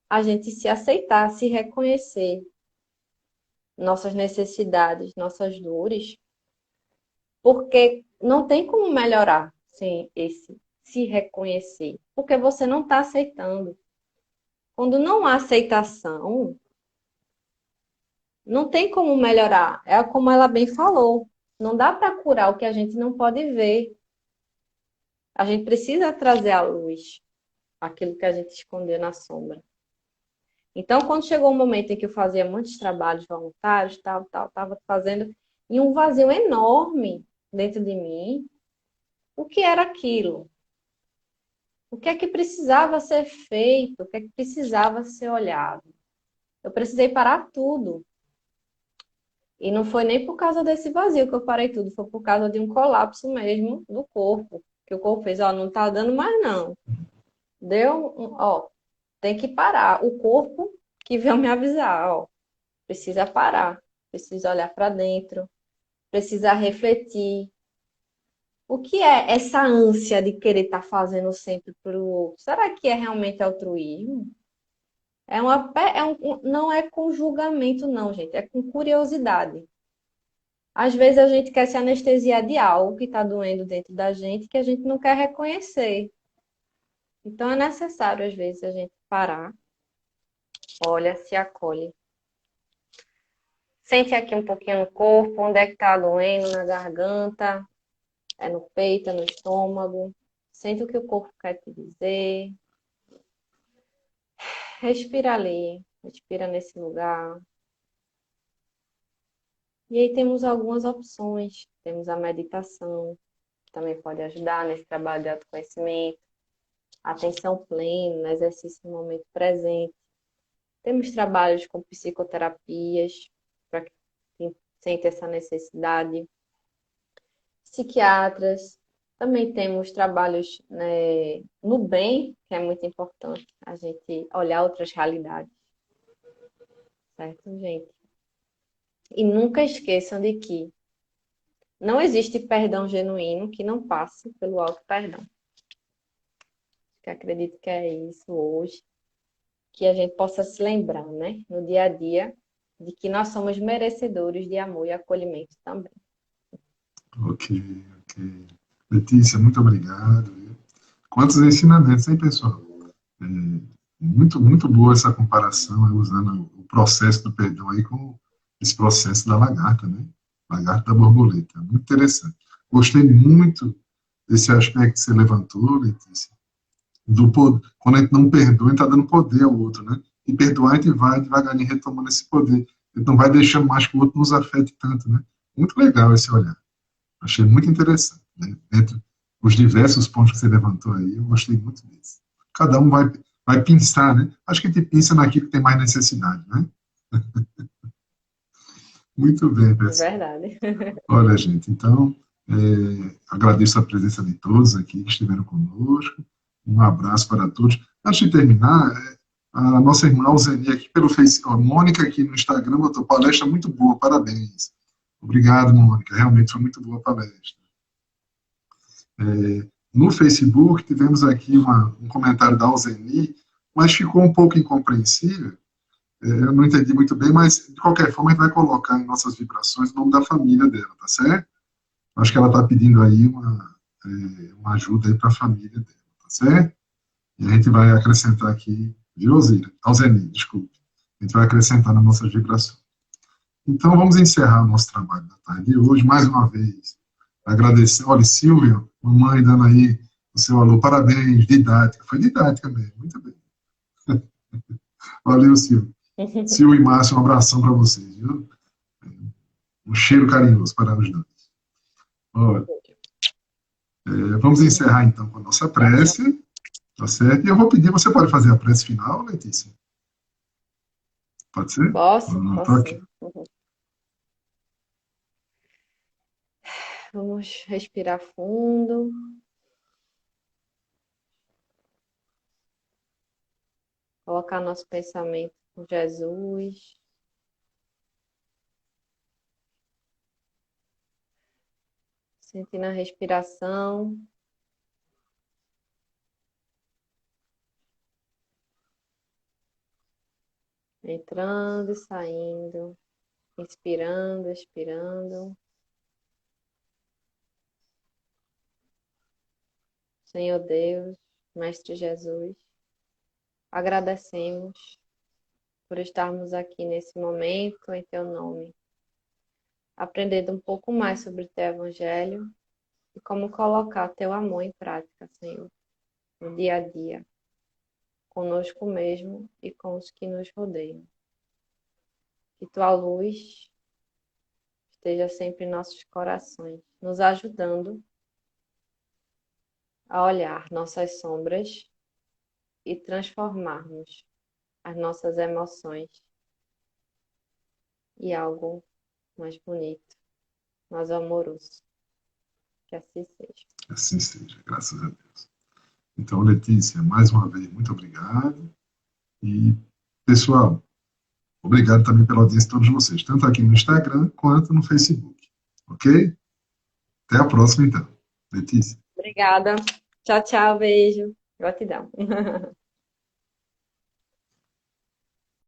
a gente se aceitar, se reconhecer nossas necessidades, nossas dores, porque não tem como melhorar sem esse se reconhecer, porque você não está aceitando. Quando não há aceitação, não tem como melhorar. É como ela bem falou. Não dá para curar o que a gente não pode ver. A gente precisa trazer à luz aquilo que a gente escondeu na sombra. Então, quando chegou o momento em que eu fazia muitos trabalhos voluntários, estava fazendo, e um vazio enorme dentro de mim, o que era aquilo? O que é que precisava ser feito? O que é que precisava ser olhado? Eu precisei parar tudo. E não foi nem por causa desse vazio que eu parei tudo, foi por causa de um colapso mesmo do corpo. Que o corpo fez, ó, não tá dando mais não. Ó, tem que parar. O corpo que veio me avisar, ó, precisa parar, precisa olhar para dentro, precisa refletir. O que é essa ânsia de querer estar fazendo sempre para o outro? Será que é realmente altruísmo? Não é com julgamento, não, gente. É com curiosidade. Às vezes a gente quer se anestesiar de algo que está doendo dentro da gente que a gente não quer reconhecer. Então é necessário, às vezes, a gente parar, olha, se acolhe. Sente aqui um pouquinho no corpo, onde é que está doendo, na garganta, é no peito, é no estômago. Sente o que o corpo quer te dizer. Respira ali, respira nesse lugar. E aí temos algumas opções. Temos a meditação, que também pode ajudar nesse trabalho de autoconhecimento. Atenção plena, exercício no momento presente. Temos trabalhos com psicoterapias, para quem sente essa necessidade. Psiquiatras. Também temos trabalhos, né, no bem, que é muito importante a gente olhar outras realidades. Certo, gente? E nunca esqueçam de que não existe perdão genuíno que não passe pelo auto-perdão. Que acredito que é isso hoje. Que a gente possa se lembrar, né, no dia a dia, de que nós somos merecedores de amor e acolhimento também. Ok, ok. Letícia, muito obrigado. Quantos ensinamentos, hein, pessoal? É, muito boa essa comparação, usando o processo do perdão aí com esse processo da lagarta, né? Lagarta da borboleta. Muito interessante. Gostei muito desse aspecto que você levantou, Letícia, do poder. Quando a gente não perdoa, a gente está dando poder ao outro, né? E perdoar, a gente vai devagarinho retomando esse poder. A gente não vai deixando mais que o outro nos afete tanto, né? Muito legal esse olhar. Achei muito interessante, né? Entre os diversos pontos que você levantou aí, eu gostei muito disso. Cada um vai pensar, né? Acho que a gente pensa naquilo que tem mais necessidade, né? Muito bem, É pessoal. verdade. Olha, gente, então, agradeço a presença de todos aqui que estiveram conosco. Um abraço para todos. Antes de terminar, a nossa irmã Alzeni aqui pelo Facebook, a Mônica aqui no Instagram botou palestra muito boa, parabéns. Obrigado, Mônica, realmente foi muito boa a palestra. No Facebook, tivemos aqui um comentário da Alzeni, mas ficou um pouco incompreensível. Eu não entendi muito bem, mas de qualquer forma, a gente vai colocar em nossas vibrações o nome da família dela, tá certo? Acho que ela está pedindo aí uma ajuda aí para a família dela, tá certo? E a gente vai acrescentar aqui, viu, Alzira? Alzeni, desculpe. A gente vai acrescentar nas nossas vibrações. Então, vamos encerrar o nosso trabalho da tarde de hoje, mais uma vez. Agradecer, olha, Silvio, mamãe dando aí o seu alô, parabéns, didática. Foi didática mesmo, muito bem. Valeu, Silvio. Silvio e Márcio, um abração para vocês, viu? Um cheiro carinhoso para os dois. Olha, vamos encerrar então com a nossa prece, tá certo? E eu vou pedir, você pode fazer a prece final, Letícia? Pode ser? Posso? Pronto, Posso ok. sim. Vamos respirar fundo. Colocar nosso pensamento com Jesus. Sentindo a respiração. Entrando e saindo. Inspirando, expirando. Senhor Deus, Mestre Jesus, agradecemos por estarmos aqui nesse momento em Teu nome, aprendendo um pouco mais sobre o Teu Evangelho e como colocar Teu amor em prática, Senhor, no dia a dia, conosco mesmo e com os que nos rodeiam. Que Tua luz esteja sempre em nossos corações, nos ajudando a olhar nossas sombras e transformarmos as nossas emoções em algo mais bonito, mais amoroso. Que assim seja. Assim seja, graças a Deus. Então, Letícia, mais uma vez, muito obrigado. E, pessoal, obrigado também pela audiência de todos vocês, tanto aqui no Instagram quanto no Facebook. Ok? Até a próxima, então. Letícia. Obrigada. Tchau, tchau, beijo. Gratidão.